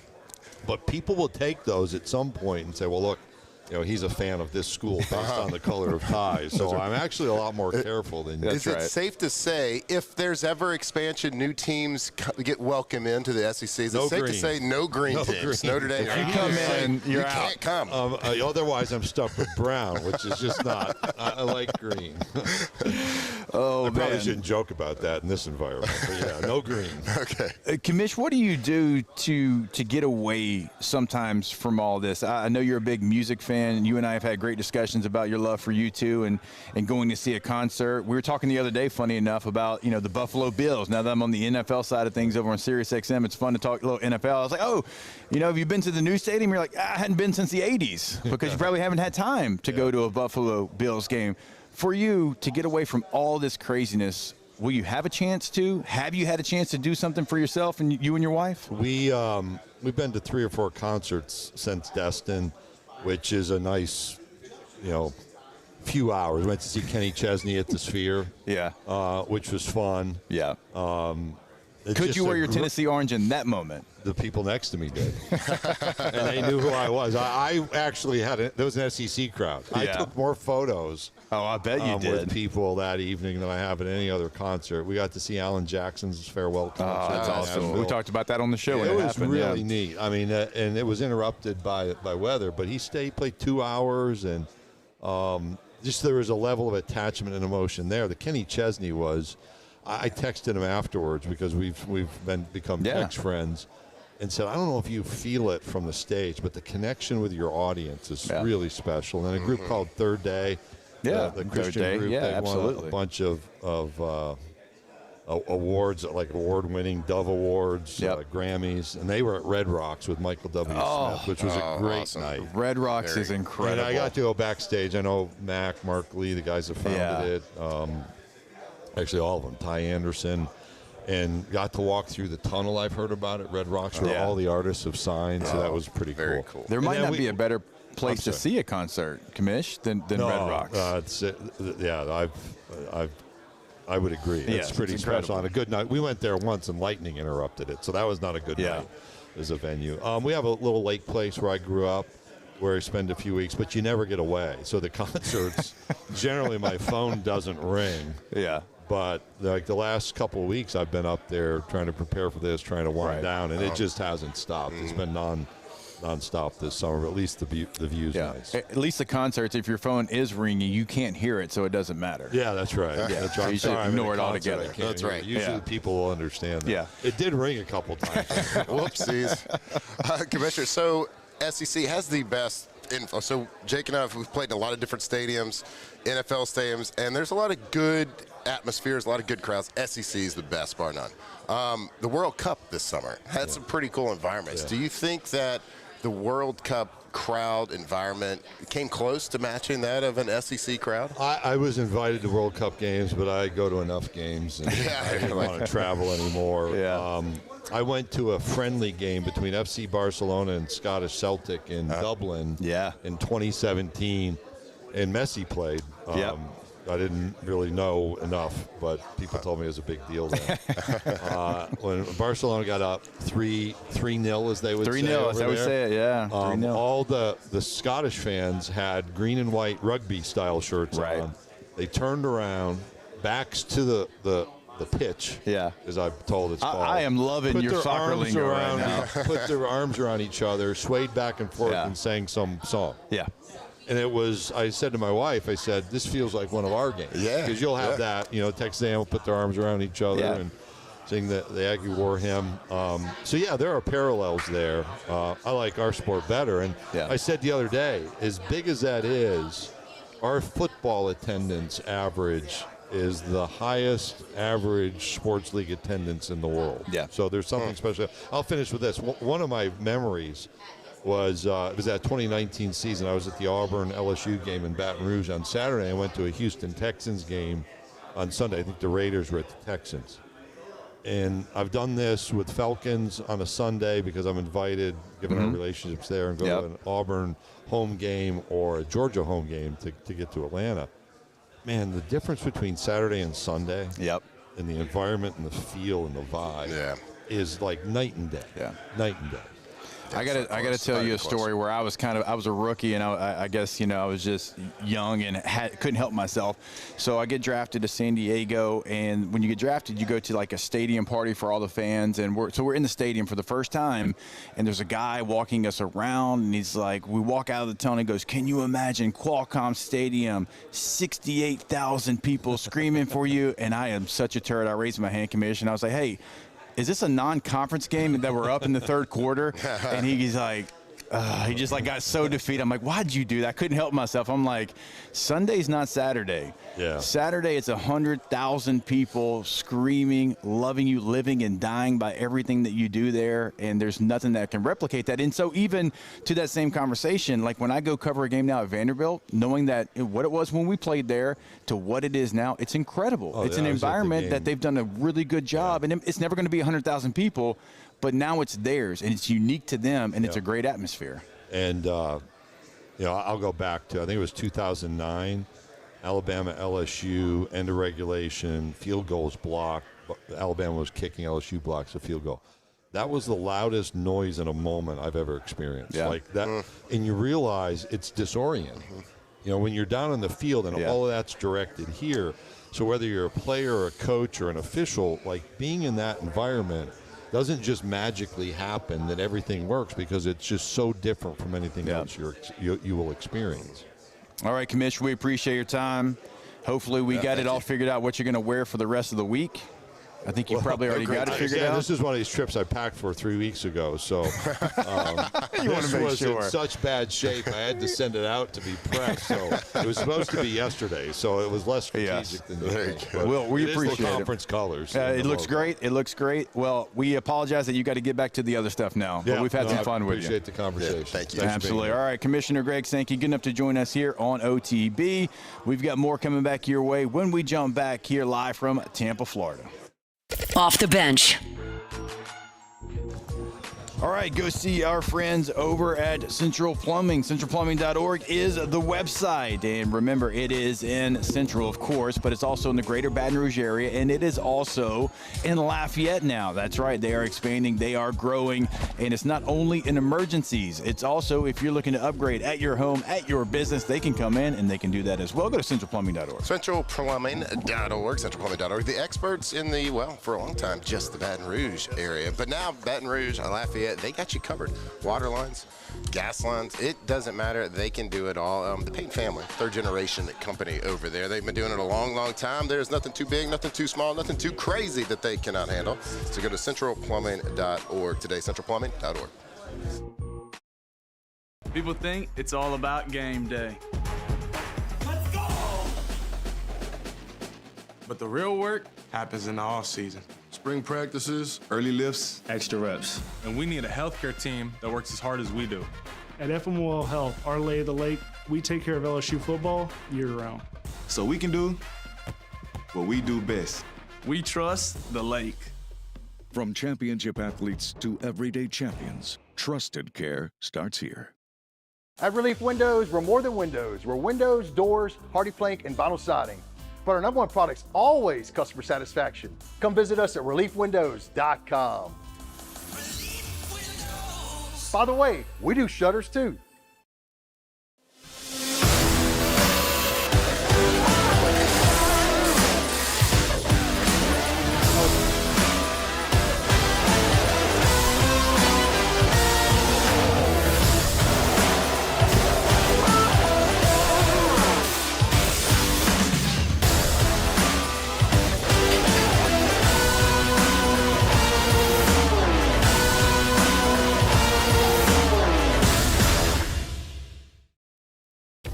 Speaker 16: But people will take those at some point and say, well, look, he's a fan of this school based on the color of ties. So I'm actually a lot more careful than you.
Speaker 1: Is it safe to say, if there's ever expansion, new teams get welcome into the SEC? Is it safe to say no green teams? Notre Dame.
Speaker 2: If you come in, you're out.
Speaker 1: Can't come.
Speaker 16: Otherwise, I'm stuck with brown, which is just not. I like green. I probably shouldn't joke about that in this environment. But yeah, no green.
Speaker 1: Okay.
Speaker 2: Commish, what do you do to get away sometimes from all this? I know you're a big music fan. You and I have had great discussions about your love for U2 and going to see a concert. We were talking the other day, funny enough, about the Buffalo Bills. Now that I'm on the NFL side of things over on Sirius XM, it's fun to talk a little NFL. I was like, have you been to the new stadium? You're like, I hadn't been since the 80s because you probably haven't had time to go to a Buffalo Bills game. For you to get away from all this craziness, will you have a chance to? Have you had a chance to do something for yourself and you and your wife?
Speaker 16: We've been to 3 or 4 concerts since Destin, which is a nice, few hours. Went to see Kenny Chesney at the Sphere.
Speaker 2: Yeah.
Speaker 16: Which was fun.
Speaker 2: Yeah. Could you wear your Tennessee orange in that moment?
Speaker 16: The people next to me did. And they knew who I was. I actually there was an SEC crowd. I took more photos.
Speaker 2: Oh, I bet you did.
Speaker 16: With people that evening than I have at any other concert. We got to see Alan Jackson's farewell concert.
Speaker 2: Oh, that's awesome. We talked about that on the show.
Speaker 16: It was really neat. I mean, and it was interrupted by weather, but he played 2 hours, and just there was a level of attachment and emotion there. The Kenny Chesney was. I texted him afterwards because we've become text friends, and said, I don't know if you feel it from the stage, but the connection with your audience is really special. And a group called Third Day, the Christian group, they won a bunch of awards, like award-winning Dove Awards, Grammys, and they were at Red Rocks with Michael W. Smith, which was a great night.
Speaker 2: Red Rocks is incredible.
Speaker 16: And I got to go backstage. I know Mark Lee, the guys that founded it. Actually, all of them, Ty Anderson, and got to walk through the tunnel. I've heard about it, Red Rocks, where all the artists have signed, so that was pretty cool.
Speaker 2: There might not be a better place to see a concert, Commish, than Red Rocks.
Speaker 16: I would agree. It's pretty special. On a good night, we went there once, and lightning interrupted it, so that was not a good night as a venue. We have a little lake place where I grew up, where I spend a few weeks, but you never get away. So the concerts, generally my phone doesn't ring.
Speaker 2: Yeah.
Speaker 16: But like the last couple of weeks, I've been up there trying to prepare for this, trying to wind down, and it just hasn't stopped. It's been non-stop this summer, but at least the view's nice.
Speaker 2: At least the concerts, if your phone is ringing, you can't hear it, so it doesn't matter.
Speaker 16: Yeah, that's right. That's right.
Speaker 2: So you should ignore it altogether.
Speaker 1: That's right.
Speaker 16: Usually people will understand that.
Speaker 2: Yeah.
Speaker 16: It did ring a couple times.
Speaker 1: Whoopsies. Commissioner, so SEC has the best info. So Jake and I, we've played in a lot of different stadiums, NFL stadiums, and there's a lot of good atmospheres, a lot of good crowds. SEC is the best, bar none. The World Cup this summer had some pretty cool environments. Do you think that the World Cup crowd environment came close to matching that of an SEC crowd?
Speaker 16: I was invited to World Cup games, but I go to enough games, and I didn't want to travel anymore. I went to a friendly game between FC Barcelona and Scottish Celtic in Dublin in 2017, and Messi played. I didn't really know enough, but people told me it was a big deal then. When Barcelona got up 3-0, as they would say.
Speaker 2: 3-0, as I would say it, 3-0.
Speaker 16: All the Scottish fans had green and white rugby-style shirts on. They turned around, backs to the pitch, as I'm told it's called.
Speaker 2: I am loving your soccer lingo right now.
Speaker 16: Put their arms around each other, swayed back and forth, and sang some song. And it was, I said to my wife, I said, this feels like one of our games. Because you'll have that, Texas A&M will put their arms around each other and sing the Aggie War hymn. So, there are parallels there. I like our sport better. And I said the other day, as big as that is, our football attendance average is the highest average sports league attendance in the world. So there's something special. I'll finish with this. One of my memories was it was that 2019 season. I was at the Auburn LSU game in Baton Rouge on Saturday. I went to a Houston Texans game on Sunday. I think the Raiders were at the Texans. And I've done this with Falcons on a Sunday because I'm invited, given our relationships there, and go to an Auburn home game or a Georgia home game to get to Atlanta. Man, the difference between Saturday and Sunday and the environment and the feel and the vibe is like night and day. Night and day.
Speaker 2: I gotta tell you a story where I was a rookie, and I guess I was just young and couldn't help myself. So I get drafted to San Diego, and when you get drafted, you go to like a stadium party for all the fans, and we're in the stadium for the first time, and there's a guy walking us around, and he's like, we walk out of the tunnel, and he goes, "Can you imagine Qualcomm Stadium, 68,000 people screaming for you?" And I am such a turd. I raised my hand, Commissioner. I was like, "Hey, is this a non-conference game that we're up in the third quarter?" And he's like, he just like got so defeated. I'm like, "Why'd you do that?" I couldn't help myself. I'm like, Sunday's not Saturday. Saturday, it's 100,000 people screaming, loving you, living and dying by everything that you do there, and there's nothing that can replicate that. And so even to that same conversation, like when I go cover a game now at Vanderbilt, knowing that what it was when we played there to what it is now, it's incredible. It's an environment that they've done a really good job, and it's never going to be 100,000 people, but now it's theirs, and it's unique to them, and it's a great atmosphere.
Speaker 16: And, I'll go back to, I think it was 2009, Alabama, LSU, end of regulation, field goals blocked. Alabama was kicking, LSU blocks a field goal. That was the loudest noise in a moment I've ever experienced. Like that, and you realize it's disorienting. When you're down in the field and all of that's directed here, so whether you're a player or a coach or an official, like being in that environment doesn't just magically happen that everything works, because it's just so different from anything else you will experience.
Speaker 2: All right, Commissioner, we appreciate your time. Hopefully we got it all figured out what you're going to wear for the rest of the week. I think you probably already got it figured out.
Speaker 16: This is one of these trips I packed for 3 weeks ago, so
Speaker 2: you want to make
Speaker 16: was
Speaker 2: sure.
Speaker 16: in such bad shape I had to send it out to be pressed. So it was supposed to be yesterday, so it was less strategic than you think.
Speaker 2: Well, we appreciate
Speaker 16: the conference colors.
Speaker 2: It looks great. It looks great. Well, we apologize that you got to get back to the other stuff now. But we've had some fun with you.
Speaker 16: Appreciate the conversation.
Speaker 1: Thank you.
Speaker 2: Absolutely. All right, Commissioner Greg Sankey, good enough to join us here on OTB. We've got more coming back your way when we jump back here live from Tampa, Florida.
Speaker 4: Off the bench.
Speaker 2: All right, go see our friends over at Central Plumbing. CentralPlumbing.org is the website. And remember, it is in Central, of course, but it's also in the greater Baton Rouge area, and it is also in Lafayette now. That's right. They are expanding. They are growing. And it's not only in emergencies. It's also if you're looking to upgrade at your home, at your business, they can come in and they can do that as well. Go to CentralPlumbing.org.
Speaker 1: CentralPlumbing.org. CentralPlumbing.org. The experts in the, for a long time, just the Baton Rouge area. But now Baton Rouge, Lafayette, they got you covered. Water lines, gas lines, it doesn't matter. They can do it all. The Payton family, third generation company over there. They've been doing it a long, long time. There's nothing too big, nothing too small, nothing too crazy that they cannot handle. So go to centralplumbing.org today, centralplumbing.org.
Speaker 17: People think it's all about game day. Let's go! But the real work happens in the off season.
Speaker 18: Spring practices, early lifts,
Speaker 17: Extra reps. And we need a healthcare team that works as hard as we do.
Speaker 19: At FMOL Health, our lay of the lake, we take care of LSU football year-round.
Speaker 18: So we can do what we do best.
Speaker 17: We trust the lake.
Speaker 20: From championship athletes to everyday champions, trusted care starts here.
Speaker 8: At Relief Windows, we're more than windows. We're windows, doors, hardy plank, and vinyl siding. But our number one product's always customer satisfaction. Come visit us at reliefwindows.com. By the way, we do shutters too.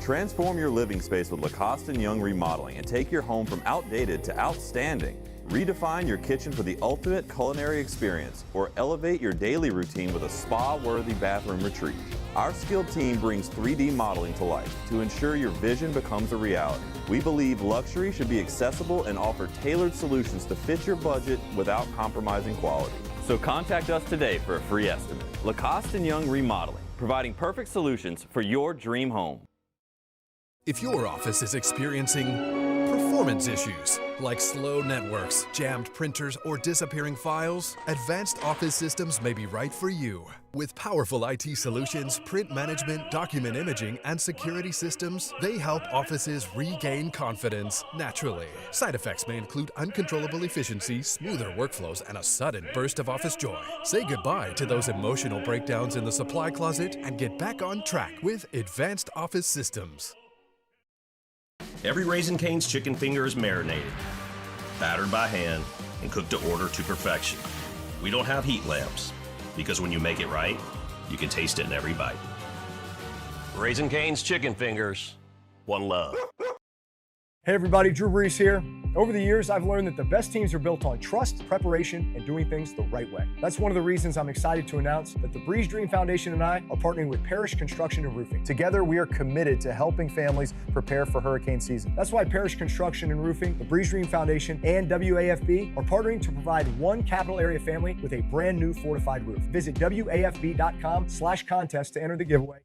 Speaker 3: Transform your living space with Lacoste & Young Remodeling and take your home from outdated to outstanding. Redefine your kitchen for the ultimate culinary experience or elevate your daily routine with a spa-worthy bathroom retreat. Our skilled team brings 3D modeling to life to ensure your vision becomes a reality. We believe luxury should be accessible and offer tailored solutions to fit your budget without compromising quality. So contact us today for a free estimate. Lacoste & Young Remodeling, providing perfect solutions for your dream home.
Speaker 13: If your office is experiencing performance issues like slow networks, jammed printers, or disappearing files, Advanced Office Systems may be right for you. With powerful IT solutions, print management, document imaging, and security systems, they help offices regain confidence naturally. Side effects may include uncontrollable efficiency, smoother workflows, and a sudden burst of office joy. Say goodbye to those emotional breakdowns in the supply closet and get back on track with Advanced Office Systems.
Speaker 14: Every Raising Cane's chicken finger is marinated, battered by hand, and cooked to order to perfection. We don't have heat lamps, because when you make it right, you can taste it in every bite. Raising Cane's chicken fingers, one love.
Speaker 8: Hey everybody, Drew Brees here. Over the years, I've learned that the best teams are built on trust, preparation, and doing things the right way. That's one of the reasons I'm excited to announce that the Breeze Dream Foundation and I are partnering with Parish Construction and Roofing. Together, we are committed to helping families prepare for hurricane season. That's why Parish Construction and Roofing, the Breeze Dream Foundation, and WAFB are partnering to provide one capital area family with a brand new fortified roof. Visit WAFB.com/contest to enter the giveaway.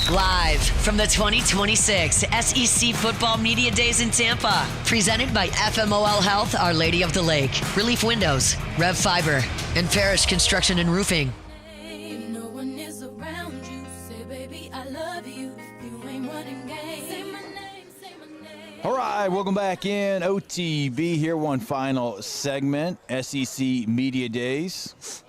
Speaker 4: Live from the 2026 SEC Football Media Days in Tampa. Presented by FMOL Health, Our Lady of the Lake, Relief Windows, Rev Fiber, and Parish Construction and Roofing.
Speaker 5: No one is around you. Say, baby, I love you. If you ain't running game, say my name, say my name.
Speaker 2: All right, welcome back in. OTB here, one final segment, SEC Media Days.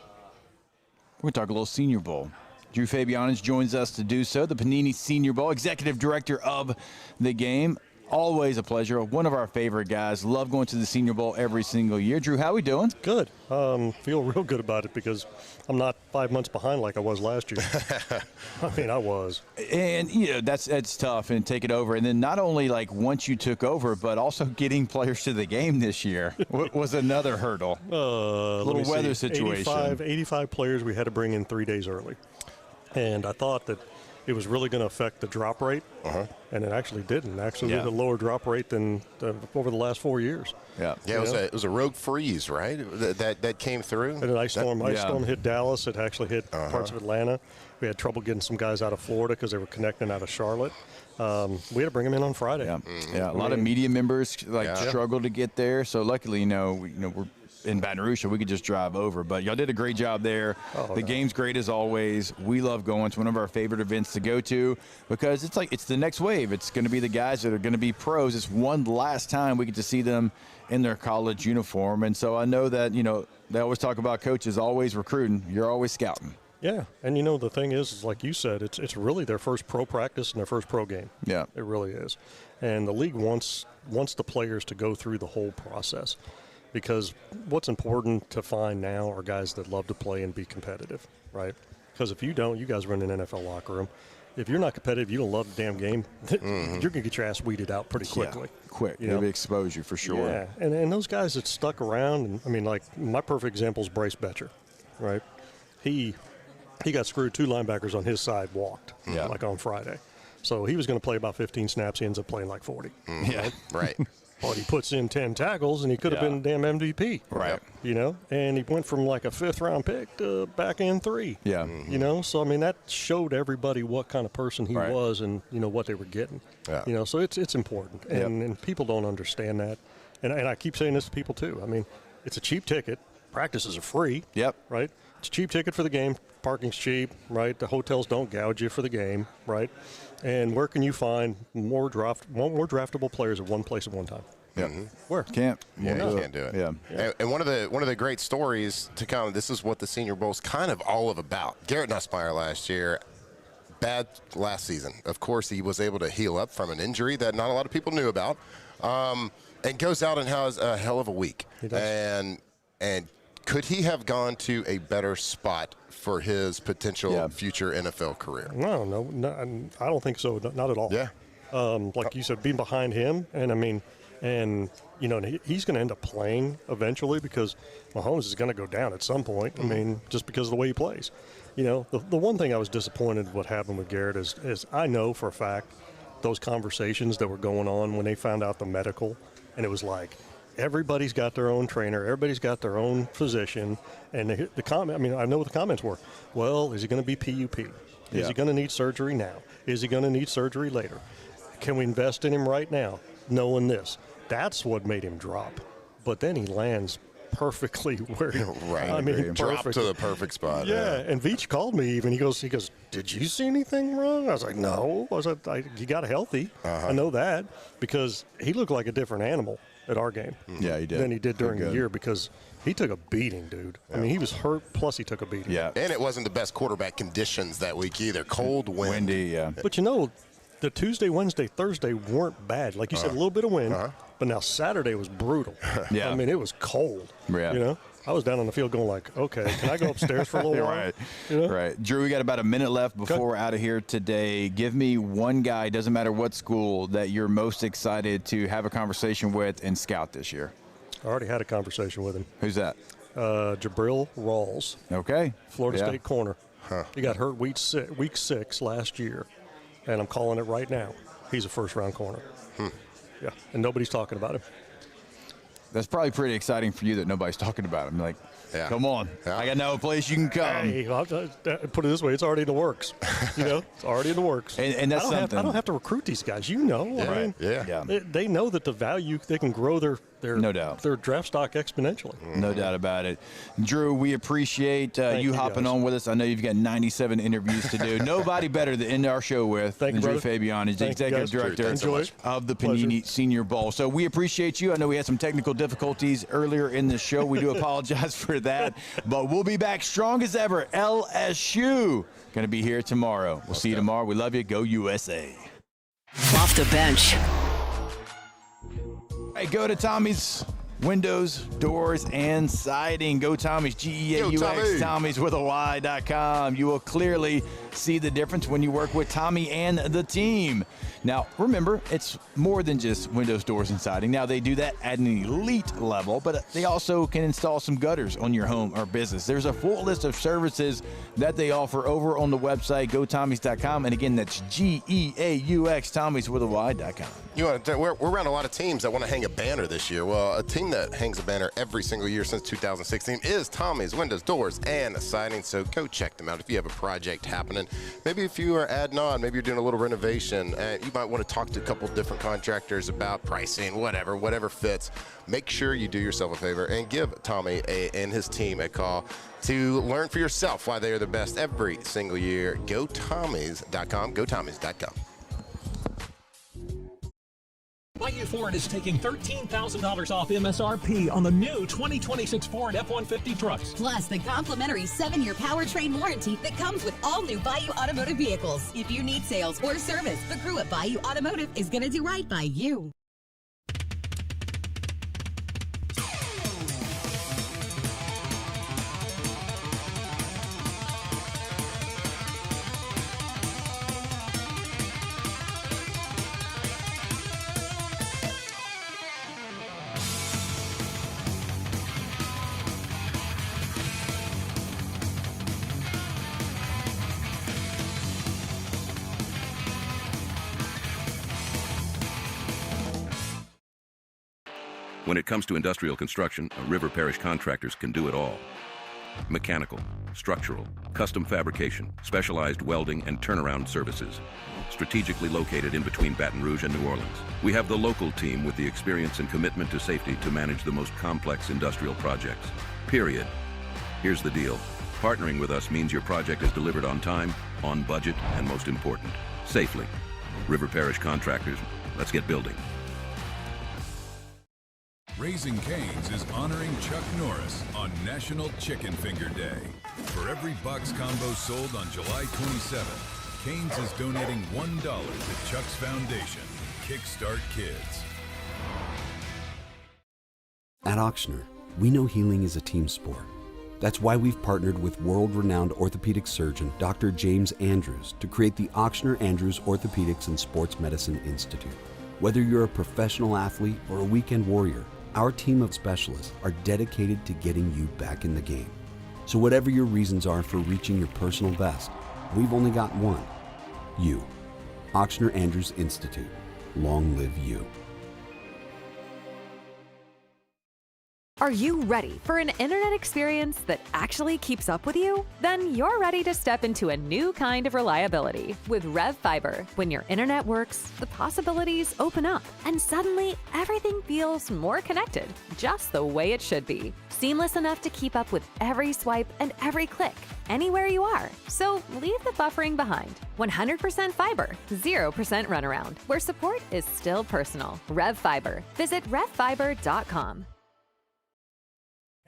Speaker 2: We're going to talk a little Senior Bowl. Drew Fabianich joins us to do so, the Panini Senior Bowl, executive director of the game. Always a pleasure. One of our favorite guys. Love going to the Senior Bowl every single year. Drew, how we doing?
Speaker 21: Good. Feel real good about it because I'm not 5 months behind like I was last year. I mean, I was.
Speaker 2: And, you know, that's tough and take it over. And then not only like once you took over, but also getting players to the game this year was another hurdle. Little weather situation.
Speaker 21: 85 players we had to bring in 3 days early. And I thought that it was really going to affect the drop rate, and it actually didn't. Actually, a lower drop rate than over the last 4 years.
Speaker 1: Yeah, it was a rogue freeze, right? That came through.
Speaker 21: And an ice storm hit Dallas. It actually hit parts of Atlanta. We had trouble getting some guys out of Florida because they were connecting out of Charlotte. We had to bring them in on Friday.
Speaker 2: A lot of media members struggled to get there. So luckily, we're in Baton Rouge, so we could just drive over. But y'all did a great job there. The game's great as always. We love going. It's one of our favorite events to go to because it's the next wave. It's going to be the guys that are going to be pros. It's one last time we get to see them in their college uniform. And so I know that, they always talk about coaches always recruiting. You're always scouting.
Speaker 21: Yeah, and the thing is like you said, it's really their first pro practice and their first pro game.
Speaker 2: Yeah.
Speaker 21: It really is. And the league wants the players to go through the whole process. Because what's important to find now are guys that love to play and be competitive, right? Because if you don't, you guys run an NFL locker room. If you're not competitive, you don't love the damn game, you're going to get your ass weeded out pretty quickly.
Speaker 2: Yeah, quick. It'll expose you for sure.
Speaker 21: Yeah, and those guys that stuck around, like my perfect example is Bryce Betcher, right? He got screwed. 2 linebackers on his side walked, like on Friday. So he was going to play about 15 snaps. He ends up playing like 40.
Speaker 1: Right.
Speaker 21: But he puts in 10 tackles, and he could have been damn MVP.
Speaker 2: Right.
Speaker 21: And he went from like a 5th-round pick to back in 3.
Speaker 2: Yeah.
Speaker 21: So, that showed everybody what kind of person he was and, what they were getting.
Speaker 1: Yeah.
Speaker 21: So it's important. And people don't understand that. And I keep saying this to people, too. It's a cheap ticket. Practices are free.
Speaker 2: Yep.
Speaker 21: Right? It's a cheap ticket for the game. Parking's cheap, right? The hotels don't gouge you for the game, right? And where can you find more draftable players at one place at one time?
Speaker 1: Yeah.
Speaker 21: Where?
Speaker 2: Can't.
Speaker 1: Yeah, you can't do it.
Speaker 2: Yeah.
Speaker 1: And one of the great stories to come, this is what the Senior Bowl's kind of all about. Garrett Nussmeier last year, bad last season. Of course, he was able to heal up from an injury that not a lot of people knew about, and goes out and has a hell of a week.
Speaker 21: He does.
Speaker 1: And could he have gone to a better spot for his potential future NFL career?
Speaker 21: No, I don't think so. Not at all.
Speaker 1: Yeah.
Speaker 21: Like you said, being behind him, and And, you know, he's going to end up playing eventually because Mahomes is going to go down at some point. I mean, just because of the way he plays. You know, the one thing I was disappointed what happened with Garrett is I know for a fact those conversations that were going on when they found out the medical, and it was like everybody's got their own trainer, everybody's got their own physician, and the comment, I mean, I know what the comments were. Well, is he going to be PUP? Is he going to need surgery now? Is he going to need surgery later? Can we invest in him right now, knowing this? That's what made him drop. But then he lands perfectly where he
Speaker 1: right.
Speaker 21: I mean,
Speaker 1: dropped to the perfect spot.
Speaker 21: Yeah, and Veach called me even. He goes, did you see anything wrong? I was like, no. I was like, he got healthy. I know that because he looked like a different animal at our game.
Speaker 2: Yeah, he did.
Speaker 21: Than he did during the year because he took a beating, dude. I mean, he was hurt, plus he took a beating.
Speaker 2: Yeah.
Speaker 1: And it wasn't the best quarterback conditions that week either. Cold, windy.
Speaker 2: Yeah.
Speaker 21: But you know, the Tuesday, Wednesday, Thursday weren't bad. Like you said, a little bit of wind, but now Saturday was brutal.
Speaker 2: Yeah.
Speaker 21: I mean, it was cold.
Speaker 2: Yeah.
Speaker 21: You know? I was down on the field going like, okay, can I go upstairs for a little while?
Speaker 2: Right.
Speaker 21: You know?
Speaker 2: Right. Drew, we got about a minute left before we're out of here today. Give me one guy, doesn't matter what school, that you're most excited to have a conversation with and scout this year.
Speaker 21: I already had a conversation with him.
Speaker 2: Who's that?
Speaker 21: Jabril Rawls.
Speaker 2: Okay.
Speaker 21: Florida State corner. He got hurt week 6 last year, and I'm calling it right now. He's a first-round corner. Yeah, and nobody's talking about him.
Speaker 2: That's probably pretty exciting for you that nobody's talking about him. Like, come on. I got no place you can come.
Speaker 21: Hey, I'll put it this way. It's already in the works. You know, it's already in the works.
Speaker 2: And that's something.
Speaker 21: I don't have to recruit these guys. You know.
Speaker 1: Yeah,
Speaker 21: I mean,
Speaker 1: yeah.
Speaker 21: They know that the value, they can grow their
Speaker 2: no doubt.
Speaker 21: their draft stock exponentially.
Speaker 2: No doubt about it. Drew, we appreciate you hopping on with us. I know you've got 97 interviews to do. Nobody better to end our show with than Drew Fabian. He's the executive director of the Panini Senior Bowl. So we appreciate you. I know we had some technical difficulties earlier in the show. We do apologize for that. But we'll be back strong as ever. LSU going to be here tomorrow. We'll see you tomorrow. We love you. Go USA.
Speaker 4: Off the bench.
Speaker 2: Hey, go to Tommy's Windows, Doors, and Siding. Go Tommy's, G-E-A-U-X, Tommy's with a Y.com. You will clearly see the difference when you work with Tommy and the team. Now, remember, it's more than just windows, doors, and siding. Now, they do that at an elite level, but they also can install some gutters on your home or business. There's a full list of services that they offer over on the website, gotommys.com. And again, that's G-E-A-U-X, Tommy's with a Y.com.
Speaker 1: We're around a lot of teams that want to hang a banner this year. Well, a team that hangs a banner every single year since 2016 is Tommy's Windows, Doors, and Siding. So go check them out if you have a project happening. Maybe if you are adding on, maybe you're doing a little renovation, and you might want to talk to a couple different contractors about pricing, whatever fits. Make sure you do yourself a favor and give Tommy and his team a call to learn for yourself why they are the best every single year. GoTommys.com. GoTommys.com.
Speaker 6: Bayou Ford is taking $13,000 off MSRP on the new 2026 Ford F-150 trucks.
Speaker 11: Plus the complimentary 7-year powertrain warranty that comes with all new Bayou Automotive vehicles. If you need sales or service, the crew at Bayou Automotive is going to do right by you.
Speaker 22: When it comes to industrial construction, River Parish Contractors can do it all. Mechanical, structural, custom fabrication, specialized welding, and turnaround services. Strategically located in between Baton Rouge and New Orleans, we have the local team with the experience and commitment to safety to manage the most complex industrial projects. Period. Here's the deal. Partnering with us means your project is delivered on time, on budget, and most important, safely. River Parish Contractors, let's get building.
Speaker 23: Raising Cane's is honoring Chuck Norris on National Chicken Finger Day. For every box combo sold on July 27th, Cane's is donating $1 to Chuck's Foundation, Kickstart Kids.
Speaker 25: At Ochsner, we know healing is a team sport. That's why we've partnered with world-renowned orthopedic surgeon Dr. James Andrews to create the Ochsner Andrews Orthopedics and Sports Medicine Institute. Whether you're a professional athlete or a weekend warrior, our team of specialists are dedicated to getting you back in the game. So whatever your reasons are for reaching your personal best, we've only got one. You. Ochsner Andrews Institute. Long live you.
Speaker 7: Are you ready for an internet experience that actually keeps up with you? Then you're ready to step into a new kind of reliability with Rev Fiber. When your internet works, the possibilities open up, and suddenly everything feels more connected, just the way it should be. Seamless enough to keep up with every swipe and every click, anywhere you are. So leave the buffering behind. 100% fiber, 0% runaround, where support is still personal. Rev Fiber. Visit revfiber.com.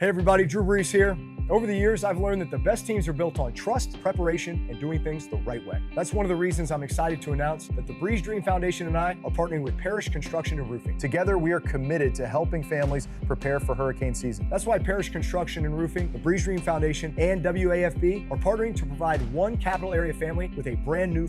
Speaker 8: Hey everybody, Drew Brees here. Over the years, I've learned that the best teams are built on trust, preparation, and doing things the right way. That's one of the reasons I'm excited to announce that the Breeze Dream Foundation and I are partnering with Parish Construction and Roofing. Together, we are committed to helping families prepare for hurricane season. That's why Parish Construction and Roofing, the Breeze Dream Foundation, and WAFB are partnering to provide one capital area family with a brand new